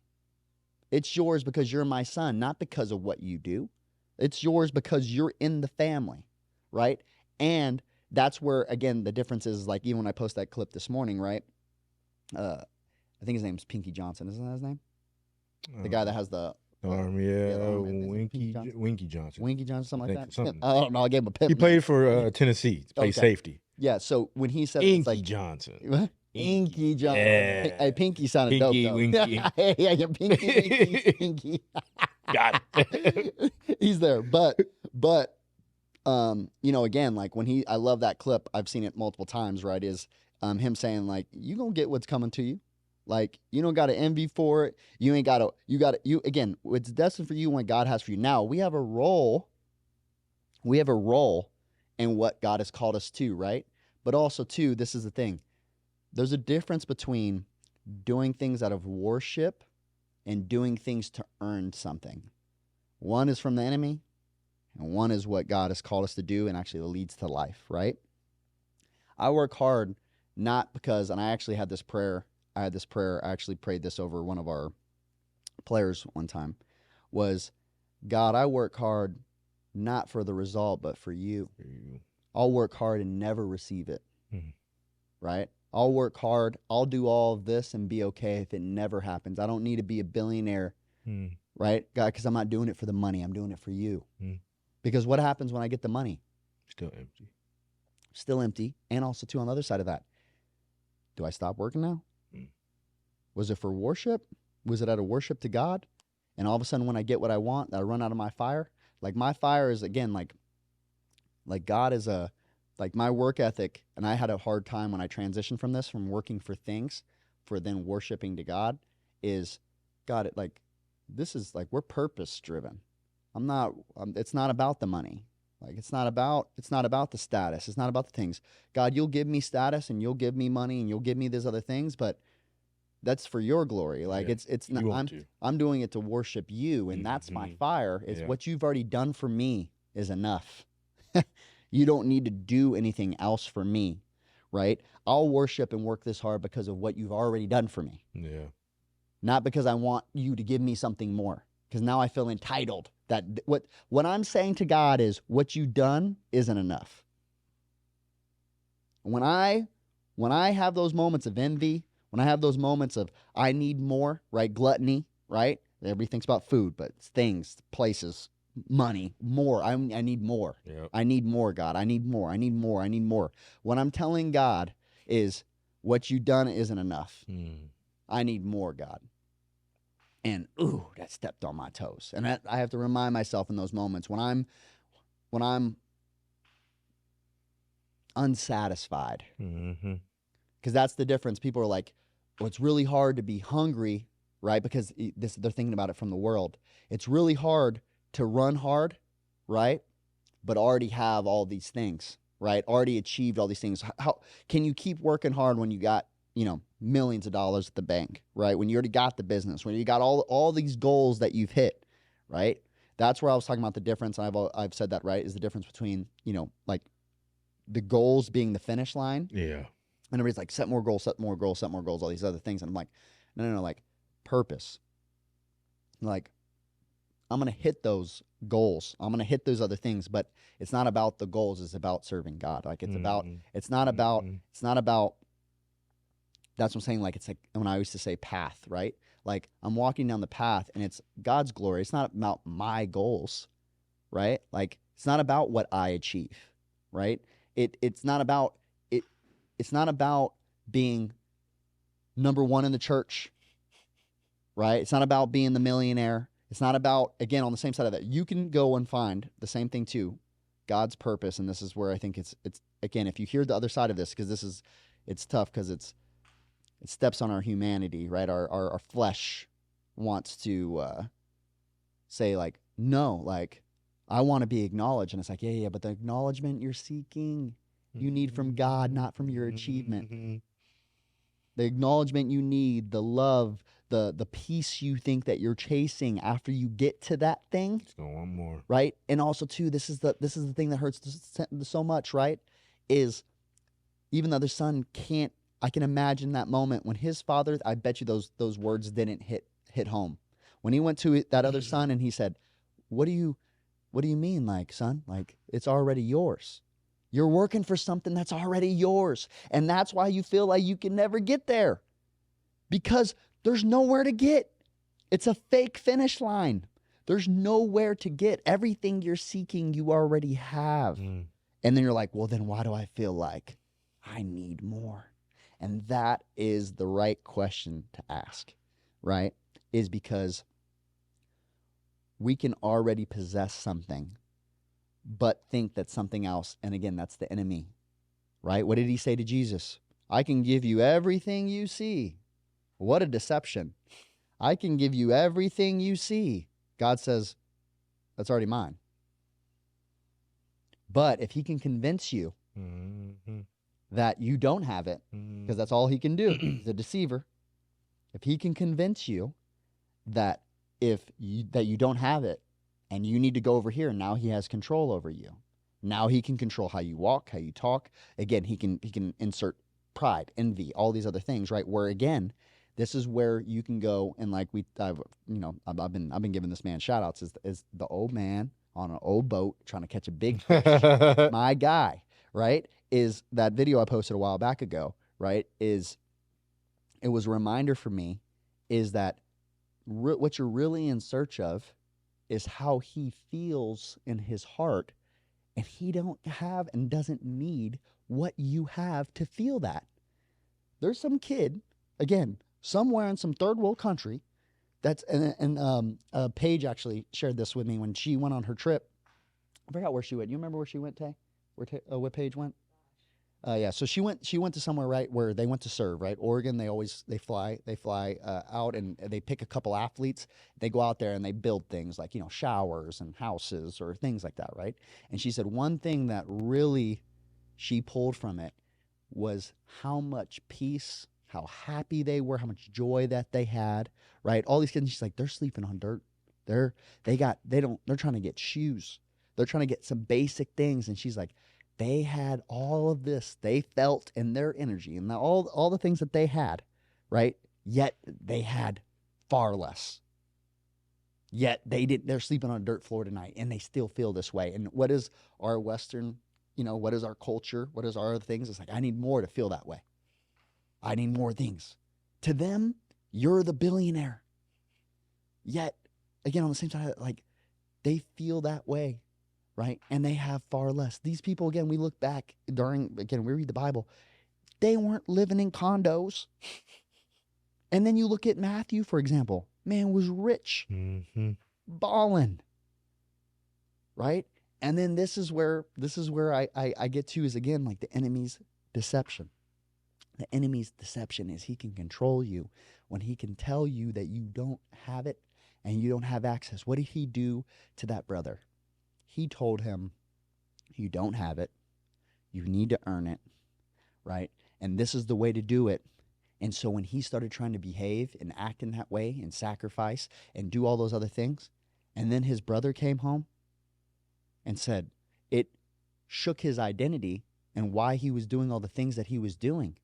It's yours because you're my son, not because of what you do. It's yours because you're in the family, right? And that's where, again, the difference is like, even when I post that clip this morning, right? I think his name's Pinky Johnson. Isn't that his name? The guy that has the arm, Winky Johnson. Winky Johnson, something like that. Something. I don't know. I gave him a pip. He played for Tennessee. Played safety. Yeah. So when he said Inky it's like Johnson. what? Inky Johnson. Yeah. Hey, Pinky sounded Pinky, dope. Though. Winky. Yeah, Pinky, Winky, Pinky. Got it. He's there, but again, like when I love that clip. I've seen it multiple times. Right? Is him saying like, you gonna get what's coming to you. Like, you don't got to envy for it. You ain't got to, again, it's destined for you what God has for you. Now, we have a role. We have a role in what God has called us to, right? But also, too, this is the thing. There's a difference between doing things out of worship and doing things to earn something. One is from the enemy, and one is what God has called us to do and actually leads to life, right? I work hard not because, and I actually had this prayer. I actually prayed this over one of our players one time, was, God, I work hard not for the result, but for you. I'll work hard and never receive it, right? I'll work hard. I'll do all of this and be okay if it never happens. I don't need to be a billionaire, right? God, because I'm not doing it for the money. I'm doing it for you. Because what happens when I get the money? Still empty. Still empty. And also, too, on the other side of that, do I stop working now? Was it for worship? Was it out of worship to God? And all of a sudden, when I get what I want, I run out of my fire. Like, my fire is, again, like God is like my work ethic. And I had a hard time when I transitioned from this, from working for things, for then worshiping to God, is God, this is like, we're purpose driven. It's not about the money. Like, it's not about the status. It's not about the things. God, you'll give me status and you'll give me money and you'll give me these other things, but that's for your glory. Like, it's not, I'm doing it to worship you. And that's my fire, is what you've already done for me is enough. You don't need to do anything else for me, right? I'll worship and work this hard because of what you've already done for me. Yeah. Not because I want you to give me something more, because now I feel entitled. That what I'm saying to God is, what you've done isn't enough. When I have those moments of envy, when I have those moments of I need more, right? Gluttony, right? Everybody thinks about food, but it's things, places, money, more. I need more. Yep. I need more, God. I need more. I need more. I need more. What I'm telling God is, what you've done isn't enough. I need more, God. And ooh, that stepped on my toes. And I have to remind myself in those moments when I'm unsatisfied. Because that's the difference. People are like, well, it's really hard to be hungry, right? Because they're thinking about it from the world. It's really hard to run hard, right? But already have all these things, right? Already achieved all these things. How can you keep working hard when you got, millions of dollars at the bank, right? When you already got the business, when you got all these goals that you've hit, right? That's where I was talking about the difference. I've said that, right? Is the difference between, like the goals being the finish line. Yeah. And everybody's like, set more goals, set more goals, set more goals, all these other things. And I'm like, no, like purpose. Like, I'm going to hit those goals. I'm going to hit those other things, but it's not about the goals. It's about serving God. Like, it's not about, that's what I'm saying. Like, it's like when I used to say path, right? Like, I'm walking down the path and it's God's glory. It's not about my goals, right? Like, it's not about what I achieve, right? It's not about being number one in the church, right? It's not about being the millionaire. It's not about, again, on the same side of that, you can go and find the same thing too, God's purpose. And this is where I think it's again, if you hear the other side of this, because it's tough, because it steps on our humanity, right? Our flesh wants to say like, no, like, I want to be acknowledged. And it's like, yeah, but the acknowledgement you're seeking, you need from God, not from your achievement. The acknowledgement you need, the love, the peace you think that you're chasing after you get to that thing. It's gonna want more, right? And also too, this is the thing that hurts so much, right? Is even the other son can't. I can imagine that moment when his father. I bet you those words didn't hit home when he went to that other son and he said, "What do you mean, like, son? Like, it's already yours." You're working for something that's already yours. And that's why you feel like you can never get there. Because there's nowhere to get. It's a fake finish line. There's nowhere to get. Everything you're seeking, you already have. And then you're like, well, then why do I feel like I need more? And that is the right question to ask, right? Is because we can already possess something, but think that something else, and again, that's the enemy, right? What did he say to Jesus? I can give you everything you see, What a deception. I can give you everything you see. God says, that's already mine. But if he can convince you Mm-hmm. that you don't have it, because that's all he can do, he's a deceiver. If he can convince you that that you don't have it and you need to go over here, now he has control over you. Now he can control how you walk, how you talk. Again, he can insert pride, envy, all these other things, right? Where again, this is where you can go and like I've been giving this man shout outs as the old man on an old boat trying to catch a big fish. My guy, right? Is that video I posted a while back ago, right? It was a reminder for me is that what you're really in search of is how he feels in his heart, and he don't have and doesn't need what you have to feel that. There's some kid, again, somewhere in some third world country, Paige actually shared this with me when she went on her trip. I forgot where she went. You remember where she went, Tay? Where Paige went? Yeah, so she went to somewhere, right, where they went to serve, right? Oregon, they fly out and they pick a couple athletes. They go out there and they build things like, showers and houses or things like that, right? And she said one thing that really she pulled from it was how much peace, how happy they were, how much joy that they had, right? All these kids, she's like, they're sleeping on dirt. They're trying to get shoes. They're trying to get some basic things. And she's like, they had all of this. They felt in their energy and all the things that they had, right? Yet they had far less. Yet they're sleeping on a dirt floor tonight and they still feel this way. And what is our Western, what is our culture? What is our other things? It's like, I need more to feel that way. I need more things. To them, you're the billionaire. Yet, again, on the same side, like, they feel that way. Right? And they have far less. These people, again, we look back we read the Bible. They weren't living in condos. And then you look at Matthew, for example. Man was rich, balling. Right? And then this is where I get to is, again, like the enemy's deception. The enemy's deception is he can control you when he can tell you that you don't have it and you don't have access. What did he do to that brother? He told him, you don't have it. You need to earn it, right? And this is the way to do it. And so when he started trying to behave and act in that way and sacrifice and do all those other things, and then his brother came home and said it shook his identity and why he was doing all the things that he was doing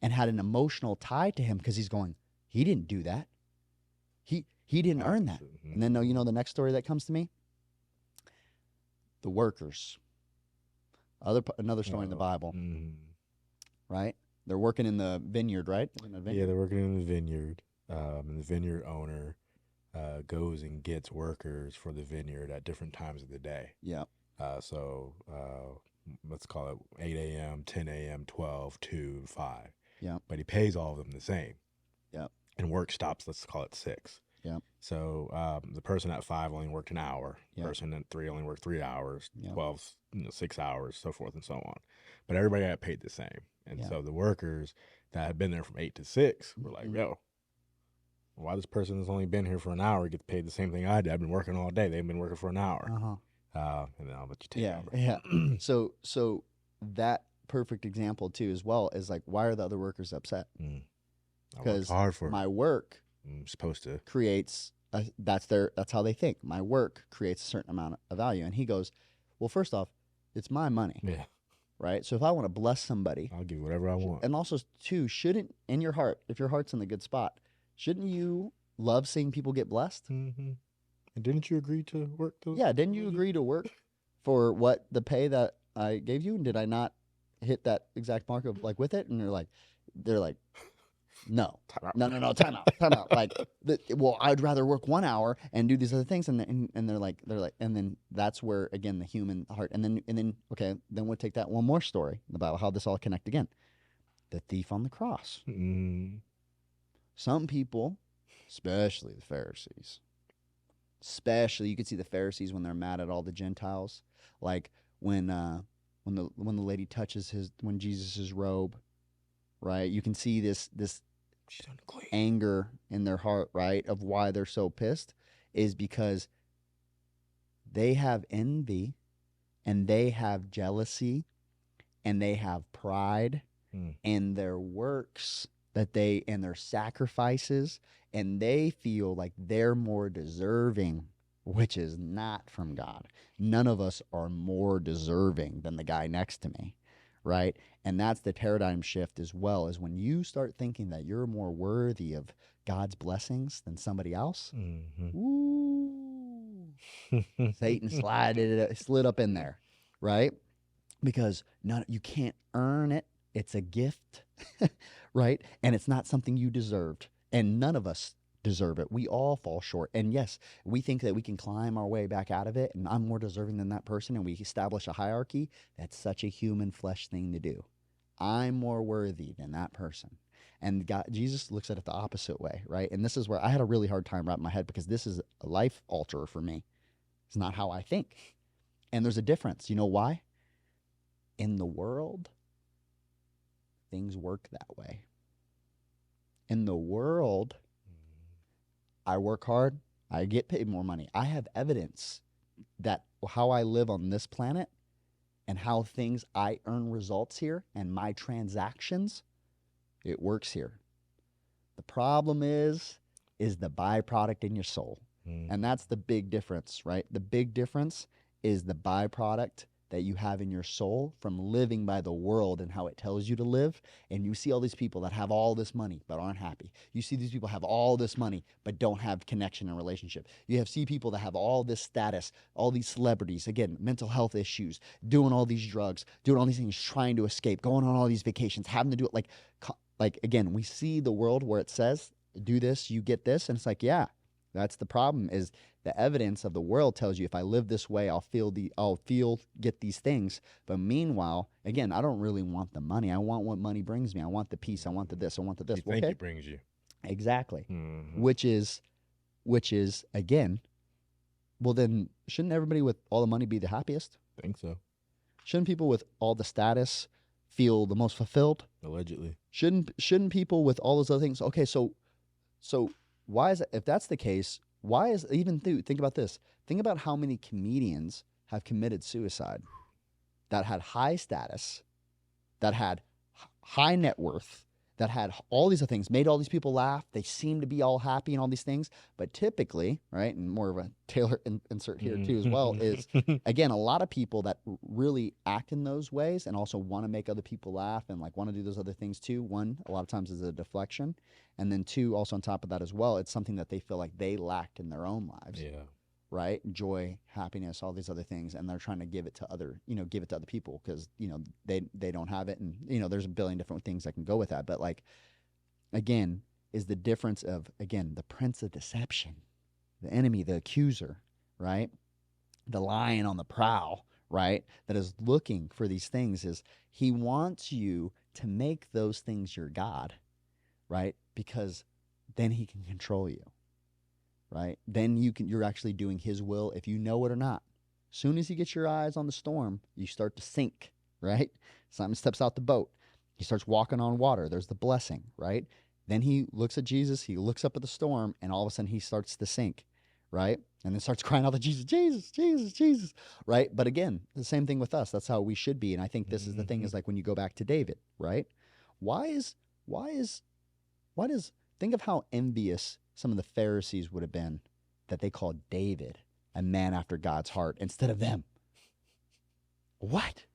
and had an emotional tie to him because he's going, he didn't do that. He didn't earn that. And then the next story that comes to me? The workers. Another story in the Bible, right? They're working in the vineyard, right? Yeah, they're working in the vineyard. And the vineyard owner goes and gets workers for the vineyard at different times of the day. Yeah. So let's call it 8 a.m., 10 a.m., 12, 2, 5. Yeah. But he pays all of them the same. Yeah. And work stops, let's call it 6. Yeah. So the person at 5 only worked an hour. Yeah. Person at 3 only worked 3 hours. Yeah. 12, 6 hours, so forth and so on. But everybody got paid the same. And so the workers that had been there from 8 to 6 were like, yo, why this person has only been here for an hour gets paid the same thing I did? I've been working all day. They've been working for an hour. And then I'll let you take over. Yeah. So that perfect example too, as well, is like, why are the other workers upset? Because hard for my work supposed to creates that's how they think. My work creates a certain amount of value. And he goes, well, first off, it's my money. Yeah. Right. So if I want to bless somebody, I'll give you whatever I want. And also too, shouldn't in your heart, if your heart's in the good spot, shouldn't you love seeing people get blessed? And didn't you agree to work those? Yeah. Didn't you agree to work for what the pay that I gave you? And did I not hit that exact mark of like with it? And they're like, no, time out. Like, well, I'd rather work 1 hour and do these other things. And they're like, and then that's where, again, the human heart. And then, okay, then we'll take that one more story about how this all connect again. The thief on the cross. Some people, especially the Pharisees, you could see the Pharisees when they're mad at all the Gentiles. Like when the lady touches when Jesus' robe, right? You can see this She's unclean. anger in their heart, right, of why they're so pissed, is because they have envy and they have jealousy and they have pride in their works that they and their sacrifices, and they feel like they're more deserving, which is not from God. None of us are more deserving than the guy next to me, right? And that's the paradigm shift as well, is when you start thinking that you're more worthy of God's blessings than somebody else. Mm-hmm. Ooh, Satan slid up in there, right? Because you can't earn it. It's a gift, right? And it's not something you deserved. And none of us deserve it. We all fall short. And yes, we think that we can climb our way back out of it, and I'm more deserving than that person, and we establish a hierarchy. That's such a human flesh thing to do. I'm more worthy than that person. And God, Jesus looks at it the opposite way, right? And this is where I had a really hard time wrapping my head, because this is a life alterer for me. It's not how I think. And there's a difference. You know why? In the world, things work that way. In the world, I work hard, I get paid more money. I have evidence that how I live on this planet and how I earn results here and my transactions, it works here. The problem is the byproduct in your soul. And that's the big difference, right? The big difference is the byproduct that you have in your soul from living by the world and how it tells you to live. And you see all these people that have all this money but aren't happy. You see these people have all this money but don't have connection and relationship. You see people that have all this status, all these celebrities, again, mental health issues, doing all these drugs, doing all these things, trying to escape, going on all these vacations, having to do it like again, we see the world where it says, do this, you get this. And it's like, yeah, that's the problem, is the evidence of the world tells you if I live this way, get these things. But meanwhile, again, I don't really want the money. I want what money brings me. I want the peace. I want the this. I want the this. You think it brings you. Exactly. Mm-hmm. Which is again, well then shouldn't everybody with all the money be the happiest? I think so. Shouldn't people with all the status feel the most fulfilled? Allegedly. Shouldn't people with all those other things? Okay, so why is it, if that's the case, why is think about this. Think about how many comedians have committed suicide that had high status, that had high net worth, that had all these other things, made all these people laugh. They seem to be all happy and all these things. But typically, right, and more of a Taylor insert here too as well, is, again, a lot of people that really act in those ways and also want to make other people laugh and like want to do those other things too. One, a lot of times is a deflection. And then two, also on top of that as well, it's something that they feel like they lacked in their own lives. Yeah. Right? Joy, happiness, all these other things. And they're trying to give it to other people because, they don't have it. And, there's a billion different things that can go with that. But like, again, is the difference of, again, the prince of deception, the enemy, the accuser, right? The lion on the prowl, right? That is looking for these things, is he wants you to make those things your God, right? Because then he can control you. Right? Then you're actually doing his will if you know it or not. As soon as you get your eyes on the storm, you start to sink, right? Simon steps out the boat. He starts walking on water. There's the blessing, right? Then he looks at Jesus, he looks up at the storm, and all of a sudden he starts to sink, right? And then starts crying out to Jesus, Jesus, Jesus, Jesus, right? But again, the same thing with us. That's how we should be. And I think this is the thing, is like when you go back to David, right? Why does think of how envious some of the Pharisees would have been that they called David a man after God's heart instead of them. What?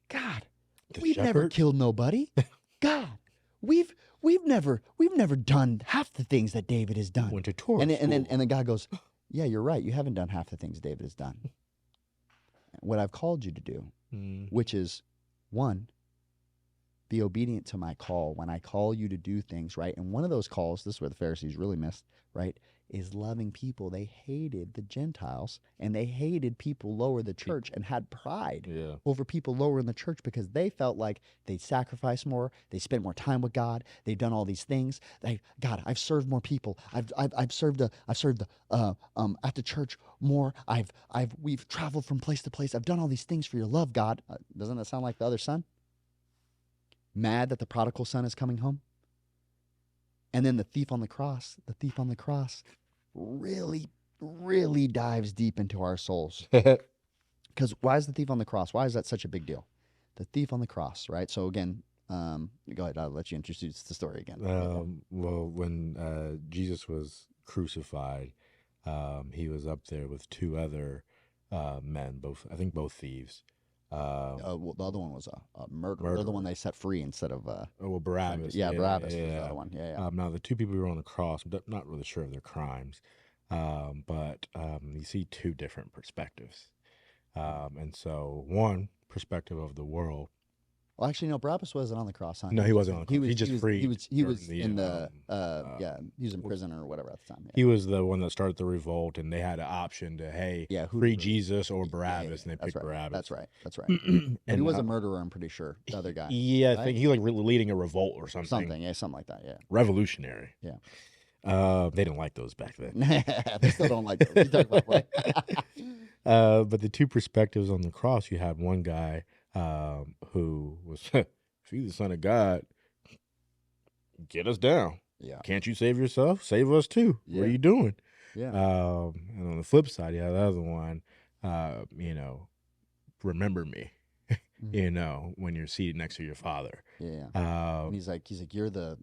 God, we've never killed nobody. God, we've never done half the things that David has done. Went to Torah and then school. God goes, yeah, you're right. You haven't done half the things David has done. What I've called you to do, which is, one, be obedient to my call when I call you to do things, right? And one of those calls, this is where the Pharisees really missed, right, is loving people. They hated the Gentiles, and they hated people lower the church and had pride over people lower in the church because they felt like they sacrificed more, they spent more time with God, they've done all these things. God, I've served more people. I've served at the church more. We've traveled from place to place. I've done all these things for your love, God. Doesn't that sound like the other son? Mad that the prodigal son is coming home? And then the thief on the cross, really, really dives deep into our souls. Because why is the thief on the cross? Why is that such a big deal? The thief on the cross, right? So again, go ahead. I'll let you introduce the story again. Well, when Jesus was crucified, he was up there with two other men, I think both thieves. Well, the other one was a murderer. They're the one they set free instead of. Barabbas. Yeah, Barabbas was the other one. Yeah. Now the two people who were on the cross, I'm not really sure of their crimes, but you see two different perspectives, and so one perspective of the world. Well, actually, no. Barabbas wasn't on the cross, huh? No, he wasn't on the cross. He just freed. He was during in the he was in prison or whatever at the time. Yeah. He was the one that started the revolt, and they had an option to free Jesus or Barabbas, and they picked Barabbas. That's right. And he was a murderer. I'm pretty sure. The other guy. Yeah, I think he like leading a revolt or something. Something like that. Yeah. Revolutionary. Yeah. They didn't like those back then. They still don't like those. You talk about what? But the two perspectives on the cross, you had one guy who was, if you're the son of God, get us down. Yeah. Can't you save yourself? Save us too. Yeah. What are you doing? Yeah. And on the flip side, you have the other one, remember me, when you're seated next to your father. Yeah. And he's like, you're the,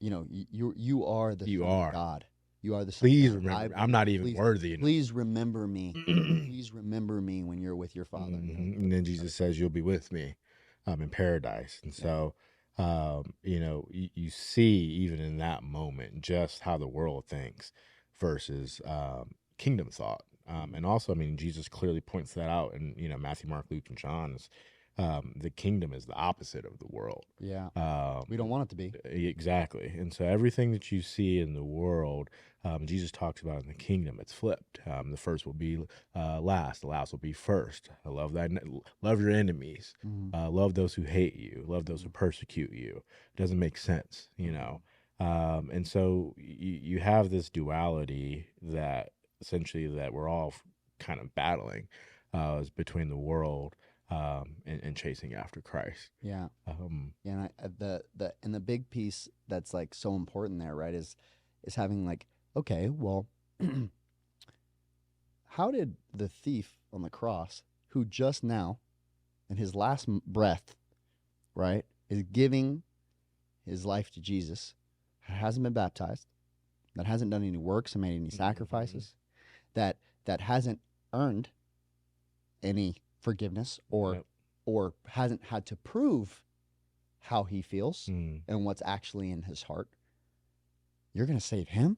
you are the son of God. You are the son Please of God. remember. I'm not even worthy. Please remember me. Please remember me when you're with your father. And then Jesus says, "You'll be with me, in paradise." And so, you see even in that moment just how the world thinks versus kingdom thought. And also, Jesus clearly points that out in Matthew, Mark, Luke, and John. Is, the kingdom is the opposite of the world. Yeah. We don't want it to be. Exactly. And so everything that you see in the world, Jesus talks about in the kingdom, it's flipped. The first will be last, the last will be first. Love your enemies. Love those who hate you. Love those who persecute you. It doesn't make sense, and so you have this duality that essentially that we're all kind of battling is between the world and chasing after Christ. Yeah. And the big piece that's like so important there, right, is having like, okay, well, how did the thief on the cross, who just now, in his last breath, right, is giving his life to Jesus, hasn't been baptized, that hasn't done any works and made any sacrifices, that hasn't earned any forgiveness or hasn't had to prove how he feels and what's actually in his heart, you're going to save him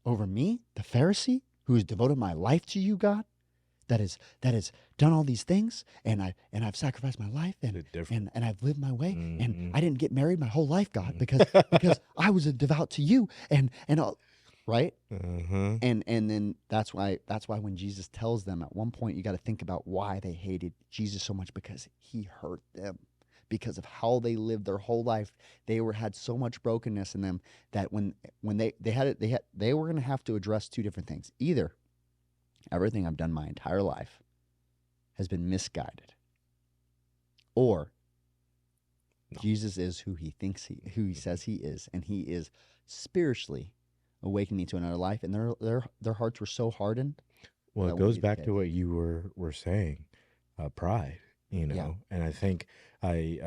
over me, the Pharisee, who has devoted my life to you, God, that has done all these things, and I've sacrificed my life and I've lived my way, and I didn't get married my whole life, God, because I was a devout to you, and right? And then that's why when Jesus tells them at one point, you got to think about why they hated Jesus so much, because he hurt them because of how they lived their whole life. They had so much brokenness in them that when they were going to have to address two different things. Either everything I've done my entire life has been misguided, or Jesus is who he says he is, and he is spiritually awakened me to another life, and their hearts were so hardened. Well, it goes back to what you were saying, pride, and I think I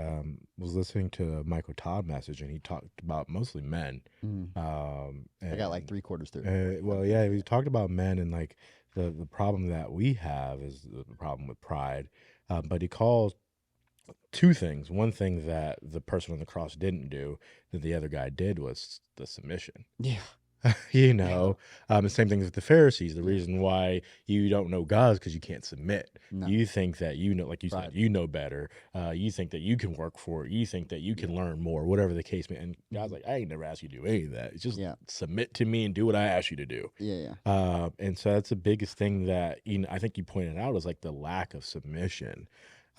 was listening to a Michael Todd message, and he talked about mostly men. I got like 3/4 through. He talked about men, and like the problem that we have is the problem with pride, but he calls two things. One thing that the person on the cross didn't do that the other guy did was the submission. Yeah. The same thing with the Pharisees. The reason why you don't know God is because you can't submit. No. You think that like you said, you know better. You think that you can work for it. You think that you can learn more, whatever the case may be. And God's like, I ain't never asked you to do any of that. It's just submit to me and do what I ask you to do. And so that's the biggest thing that I think you pointed out is like the lack of submission.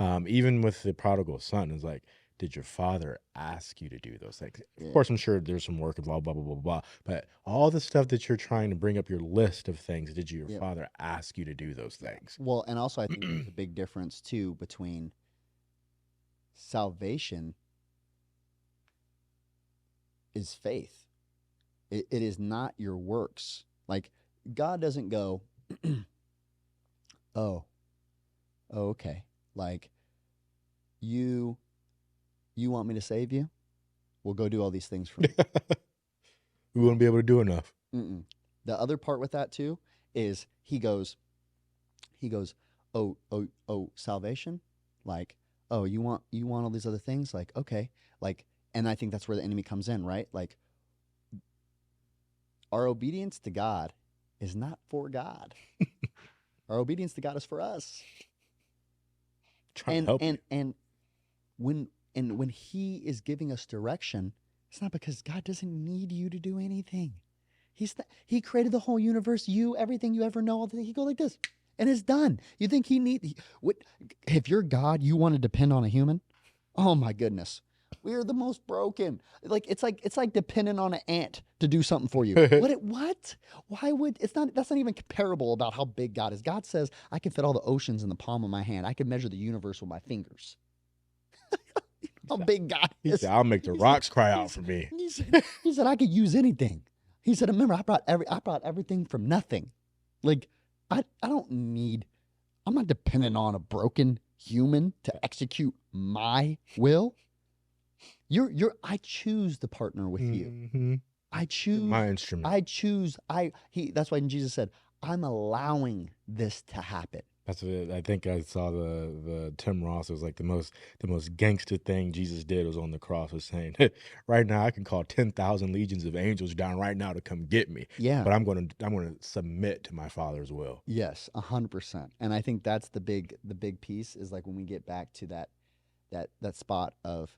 Even with the prodigal son, is like, did your father ask you to do those things? Of course, I'm sure there's some work and blah, blah, blah, blah, blah. But all the stuff that you're trying to bring up your list of things, did your father ask you to do those things? Well, and also I think there's a big difference, too, between salvation is faith. It is not your works. Like, God doesn't go, oh, okay. Like, you want me to save you? Well, go do all these things for me. We wouldn't be able to do enough. Mm-mm. The other part with that too is he goes, oh, salvation? Like, oh, you want all these other things? Like, okay. Like, and I think that's where the enemy comes in, right? Like, our obedience to God is not for God. Our obedience to God is for us. Trying to help you. And when he is giving us direction, it's not because God doesn't need you to do anything. He created the whole universe, everything you ever know. He go like this, and it's done. You think if you're God, you want to depend on a human? Oh my goodness. We are the most broken. Like it's like depending on an ant to do something for you. What? Why would that's not even comparable about how big God is. God says, I can fit all the oceans in the palm of my hand. I can measure the universe with my fingers. How big God He is. said, I'll make the rocks cry out for me. He said I could use anything. He said, remember, I brought everything from nothing. Like, I'm not dependent on a broken human to execute my will. I choose to partner with you. Mm-hmm. I choose My instrument. That's why Jesus said, I'm allowing this to happen. That's what I think I saw the Tim Ross. It was like the most gangster thing Jesus did was on the cross, was saying, right now I can call 10,000 legions of angels down right now to come get me. Yeah. But I'm gonna submit to my Father's will. Yes, 100%. And I think that's the big piece is like when we get back to that spot of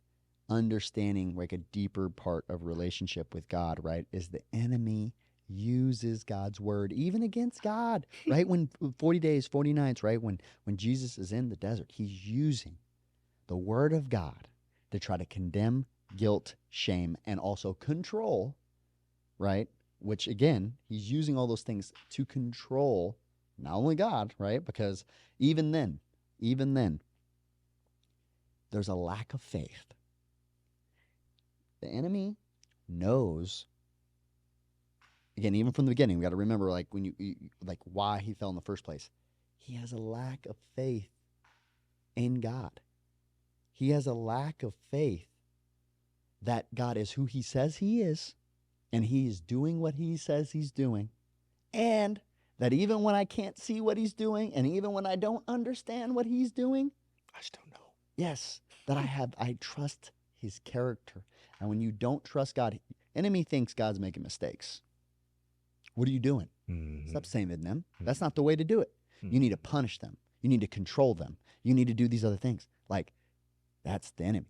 understanding like a deeper part of relationship with God, right? Is the enemy uses God's word even against God, right? When 40 days, 40 nights, right? When Jesus is in the desert, he's using the word of God to try to condemn, guilt, shame, and also control, right? Which again, he's using all those things to control not only God, right? Because even then, there's a lack of faith. The enemy knows. Again, even from the beginning, we got to remember, like when you like why he fell in the first place. He has a lack of faith in God. He has a lack of faith that God is who he says he is, and he is doing what he says he's doing, and that even when I can't see what he's doing, and even when I don't understand what he's doing, I still know. yes, that I trust his character. And when you don't trust God, enemy thinks God's making mistakes. What are you doing? Mm-hmm. Stop saving them. That's not the way to do it. Mm-hmm. You need to punish them. You need to control them. You need to do these other things. Like, that's the enemy.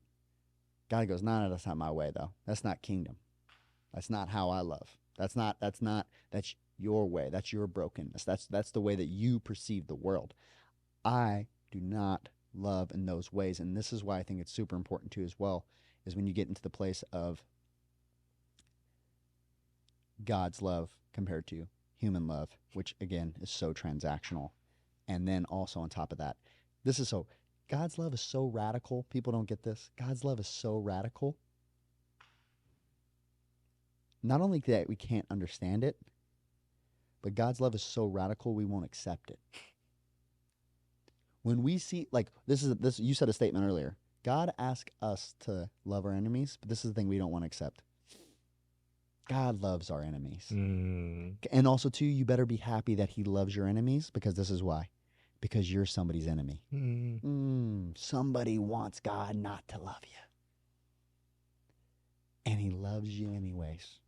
God goes, no, that's not my way, though. That's not kingdom. That's not how I love. That's your way. That's your brokenness. That's the way that you perceive the world. I do not love in those ways. And this is why I think it's super important too as well, is when you get into the place of God's love compared to human love, which again is so transactional. And then also on top of that, God's love is so radical. People don't get this. God's love is so radical. Not only that we can't understand it, but God's love is so radical we won't accept it. When we see, like, this you said a statement earlier. God asks us to love our enemies, but this is the thing we don't want to accept. God loves our enemies. Mm. And also, too, you better be happy that he loves your enemies, because this is why. Because you're somebody's enemy. Somebody wants God not to love you. And he loves you anyways.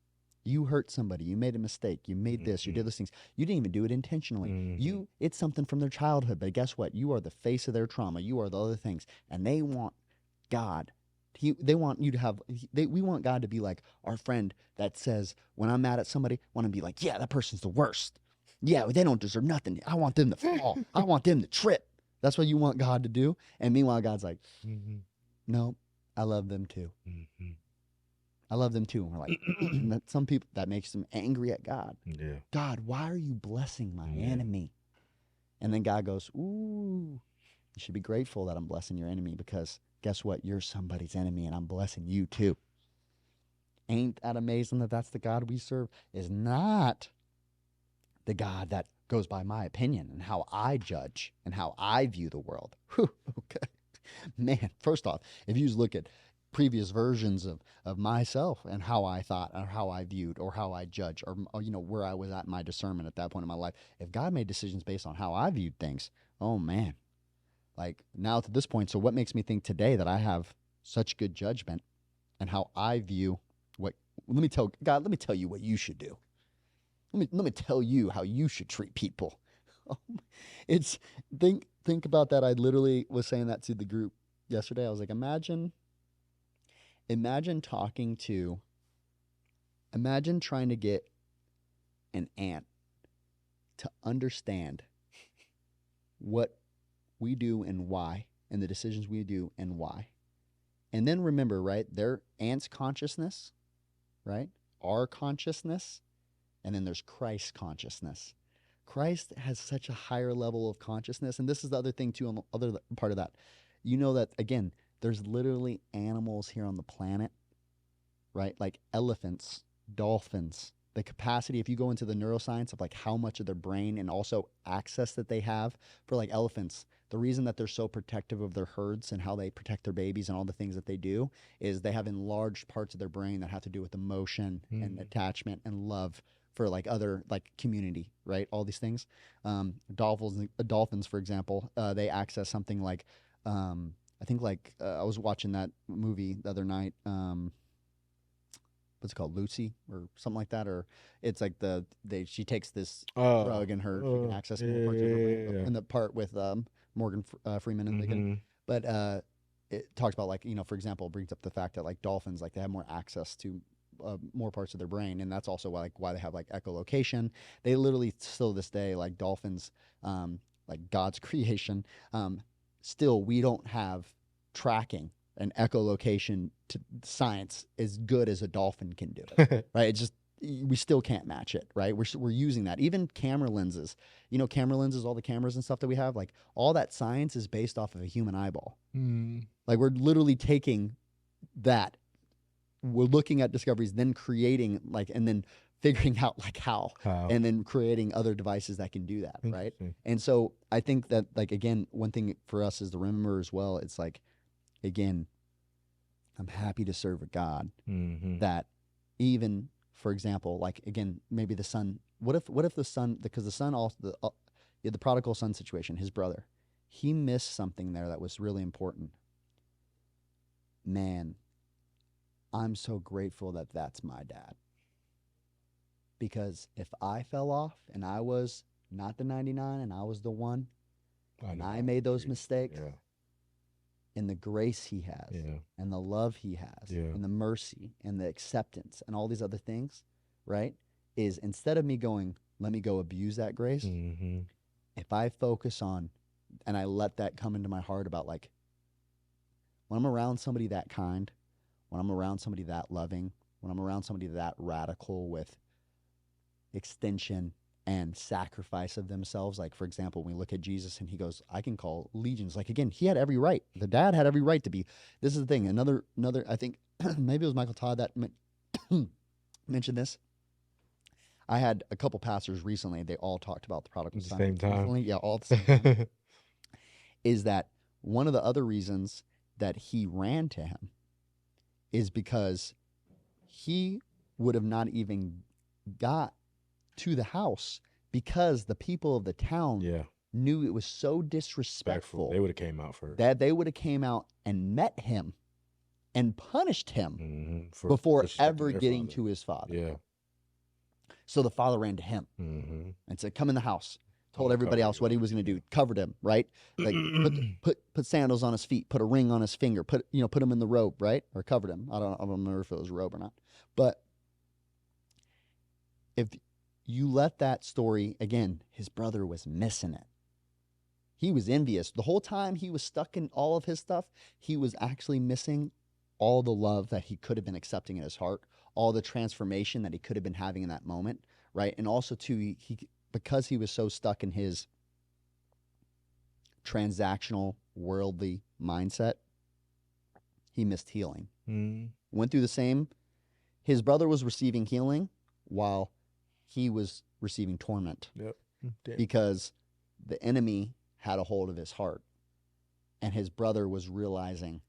You hurt somebody. You made a mistake. You made this. You did those things. You didn't even do it intentionally. It's something from their childhood. But guess what? You are the face of their trauma. You are the other things. And they want God. They want you to have. We want God to be like our friend that says, when I'm mad at somebody, I want to be like, yeah, that person's the worst. Yeah, they don't deserve nothing. I want them to fall. I want them to trip. That's what you want God to do. And meanwhile, God's like, no, I love them too. I love them too. And we're like, some people, that makes them angry at God. Yeah. God, why are you blessing my enemy? And then God goes, ooh, you should be grateful that I'm blessing your enemy, because guess what? You're somebody's enemy and I'm blessing you too. ain't that amazing that that's the God we serve? Is not the God that goes by my opinion and how I judge and how I view the world. Whew, okay. Man, first off, if you just look at previous versions of myself and how I thought or how I viewed or how I judge or where I was at in my discernment at that point in my life, if God made decisions based on how I viewed things, oh man, like now to this point. So what makes me think today that I have such good judgment and how I view let me tell you what you should do. Let me tell you how you should treat people. It's think about that. I literally was saying that to the group yesterday. I was like, imagine trying to get an ant to understand what we do and why, and the decisions we do and why. And then remember, right, their ant's consciousness, right? Our consciousness. And then there's Christ's consciousness. Christ has such a higher level of consciousness. And this is the other thing, too, on the other part of that. You know that, again, there's literally animals here on the planet, right? Like elephants, dolphins, the capacity, if you go into the neuroscience of like how much of their brain and also access that they have for like elephants, the reason that they're so protective of their herds and how they protect their babies and all the things that they do is they have enlarged parts of their brain that have to do with emotion and attachment and love for like other like community, right? All these things. Dolphins, for example, they access something like, I think like I was watching that movie the other night. What's it called, Lucy or something like that, or it's like she takes this drug and she can access more parts of her brain. And the part with Morgan Freeman and Megan, but it talks about like for example, brings up the fact that like dolphins, like they have more access to more parts of their brain, and that's also why they have like echolocation. They literally still this day, like dolphins, like God's creation, still we don't have tracking and echolocation to science as good as a dolphin can do it, right? It's just we still can't match it, right? We're using that. Even camera lenses, camera lenses, all the cameras and stuff that we have, like all that science is based off of a human eyeball. Like we're literally taking that. We're looking at discoveries, then creating and then figuring out like how, and then creating other devices that can do that, right? And so I think that like, again, one thing for us is to remember as well, it's like, again, I'm happy to serve a God that even, for example, like again, maybe the son, what if the son, because the son also, the prodigal son situation, his brother, he missed something there that was really important. Man, I'm so grateful that that's my dad. Because if I fell off and I was not the 99 and I was the one, and I made those mistakes, and the grace he has, and the love he has, and the mercy and the acceptance and all these other things, right, is instead of me going, let me go abuse that grace, if I focus on, and I let that come into my heart about like, when I'm around somebody that kind, when I'm around somebody that loving, when I'm around somebody that radical with extension and sacrifice of themselves, like for example, when we look at Jesus and he goes, I can call legions. Like again, he had every right. The dad had every right to be. This is the thing. Another. I think maybe it was Michael Todd that mentioned this. I had a couple pastors recently. They all talked about the prodigal son. Same time. Recently. Yeah, all at the same time. Is that one of the other reasons that he ran to him is because he would have not even got to the house because the people of the town knew it was so disrespectful. They would have came out first. That they would have came out and met him and punished him before ever getting to his father. Yeah. So the father ran to him and said, come in the house. Told everybody else what he was going to do. Covered him, right? Like put sandals on his feet, put a ring on his finger, put him in the robe, right? Or covered him. I don't remember if it was a robe or not. But if you let that story, again, his brother was missing it. He was envious. The whole time he was stuck in all of his stuff, he was actually missing all the love that he could have been accepting in his heart, all the transformation that he could have been having in that moment, right? And also, too, he because he was so stuck in his transactional, worldly mindset, he missed healing. Went through the same His brother was receiving healing while he was receiving torment Yep. Damn. because the enemy had a hold of his heart, and his brother was realizing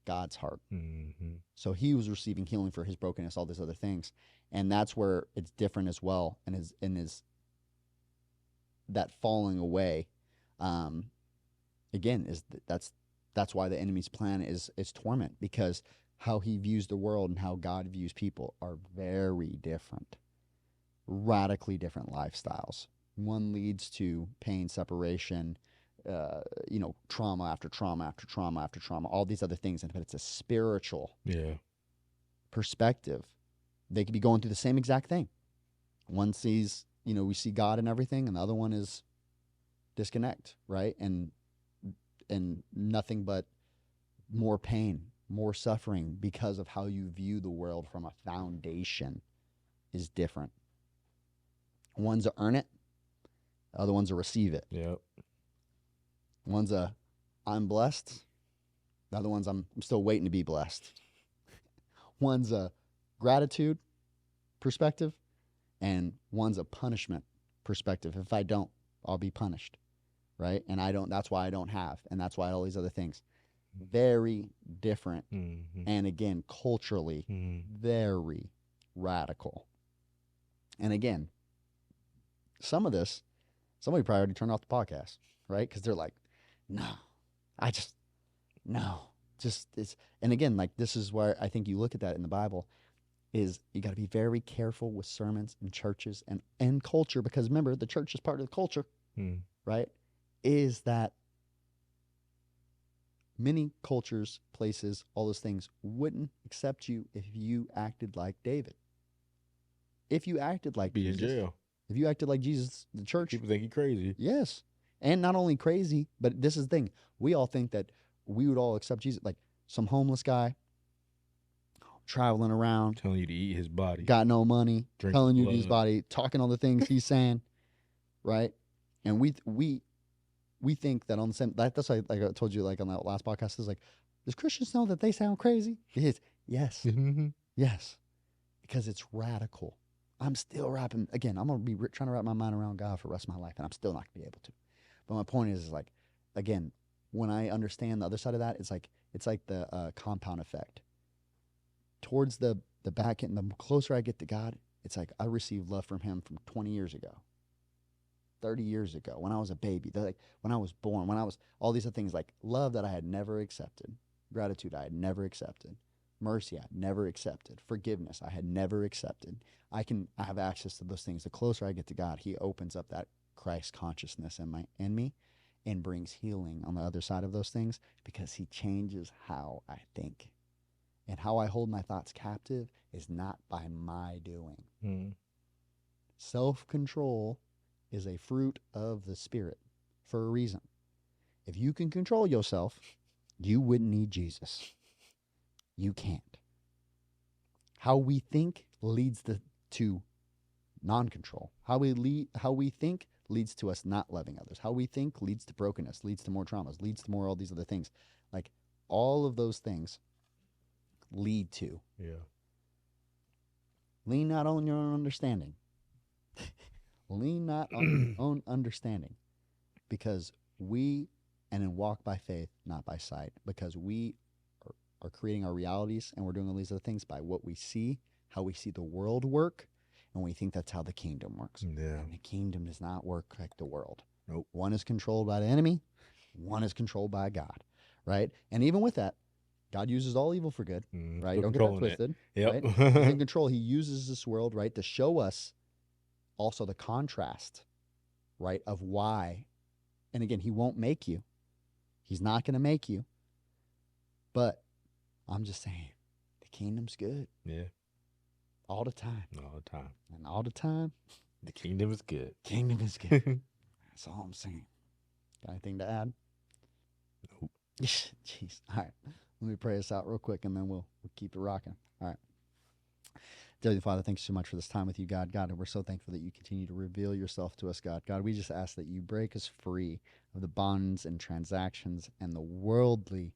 God's heart. Mm-hmm. So he was receiving healing for his brokenness, all these other things. And that's where it's different as well. And his that falling away, again, that's why the enemy's plan is torment, because how he views the world and how God views people are very different, radically different lifestyles. One leads to pain, separation, trauma after trauma after trauma after trauma, all these other things. But it's a spiritual perspective. They could be going through the same exact thing. One sees, we see God in everything, and the other one is disconnect, right? And nothing but more pain, more suffering, because of how you view the world from a foundation is different. One's a earn it, the other one's a receive it. Yep. One's a I'm blessed, the other one's I'm still waiting to be blessed. One's a gratitude perspective, and one's a punishment perspective. If I don't, I'll be punished, right? And I don't, that's why I don't have, and that's why all these other things. Very different. Mm-hmm. And again, culturally, very radical. And again, somebody probably already turned off the podcast, right? Because they're like, no, it's, and again, like, this is where I think you look at that in the Bible, is you got to be very careful with sermons and churches and culture, because remember, the church is part of the culture, right? Is that many cultures, places, all those things wouldn't accept you if you acted like David. If you acted like Be Jesus. in jail. If you acted like Jesus, the church. People think you're crazy. Yes. And not only crazy, but this is the thing. We all think that we would all accept Jesus. Like some homeless guy traveling around, Telling you to eat his body. got no money, Drink telling his you his blood. body, talking all the things he's saying, right? And we think that on the same, that's like I told you, like on that last podcast, is like, does Christians know that they sound crazy? Yes, yes, because it's radical. I'm still rapping. Again, I'm going to be trying to wrap my mind around God for the rest of my life, and I'm still not going to be able to. But my point is like, again, when I understand the other side of that, it's like the compound effect. Towards the back end, the closer I get to God, it's like I received love from Him from 20 years ago, 30 years ago, when I was a baby, like when I was born, when I was all these other things, like love that I had never accepted, gratitude I had never accepted, mercy I had never accepted, forgiveness I had never accepted. I have access to those things. The closer I get to God, He opens up that Christ consciousness in me and brings healing on the other side of those things, because He changes how I think. And how I hold my thoughts captive is not by my doing. Self-control is a fruit of the Spirit for a reason. If you can control yourself, you wouldn't need Jesus. You can't. How we think leads to non-control. How we think leads to us not loving others. How we think leads to brokenness, leads to more traumas, leads to more all these other things. Like all of those things lead to. Yeah. Lean not on your own understanding. Lean not on your own understanding, because and then walk by faith, not by sight, because we are creating our realities, and we're doing all these other things by what we see, how we see the world work, and we think that's how the kingdom works. Yeah. And the kingdom does not work like the world. Nope. One is controlled by the enemy, one is controlled by God, right? And even with that, God uses all evil for good, right? Still Don't get that controlling it. twisted. Yep. Right? He's in control. He uses this world, right, to show us also the contrast, right, of why. And again, He won't make you. He's not going to make you. But I'm just saying, the kingdom's good Yeah. all the time. All the time. And all the time, The kingdom is good. kingdom is good. That's all I'm saying. Got anything to add? Nope. Jeez. All right. Let me pray us out real quick, and then we'll keep it rocking. All right. Dear Father, thank you so much for this time with you, God. God, and we're so thankful that you continue to reveal yourself to us, God. God, we just ask that you break us free of the bonds and transactions and the worldly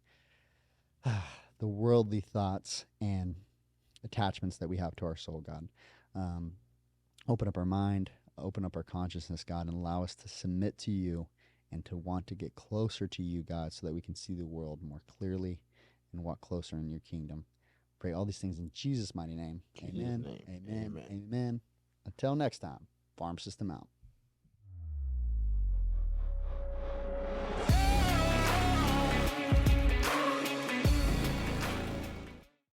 thoughts and attachments that we have to our soul, God. Open up our mind, open up our consciousness, God, and allow us to submit to you and to want to get closer to you, God, so that we can see the world more clearly and walk closer in your kingdom. Pray all these things in Jesus' mighty name. Jesus' Amen. name. Amen. Amen. Amen. Until next time, Farm System out.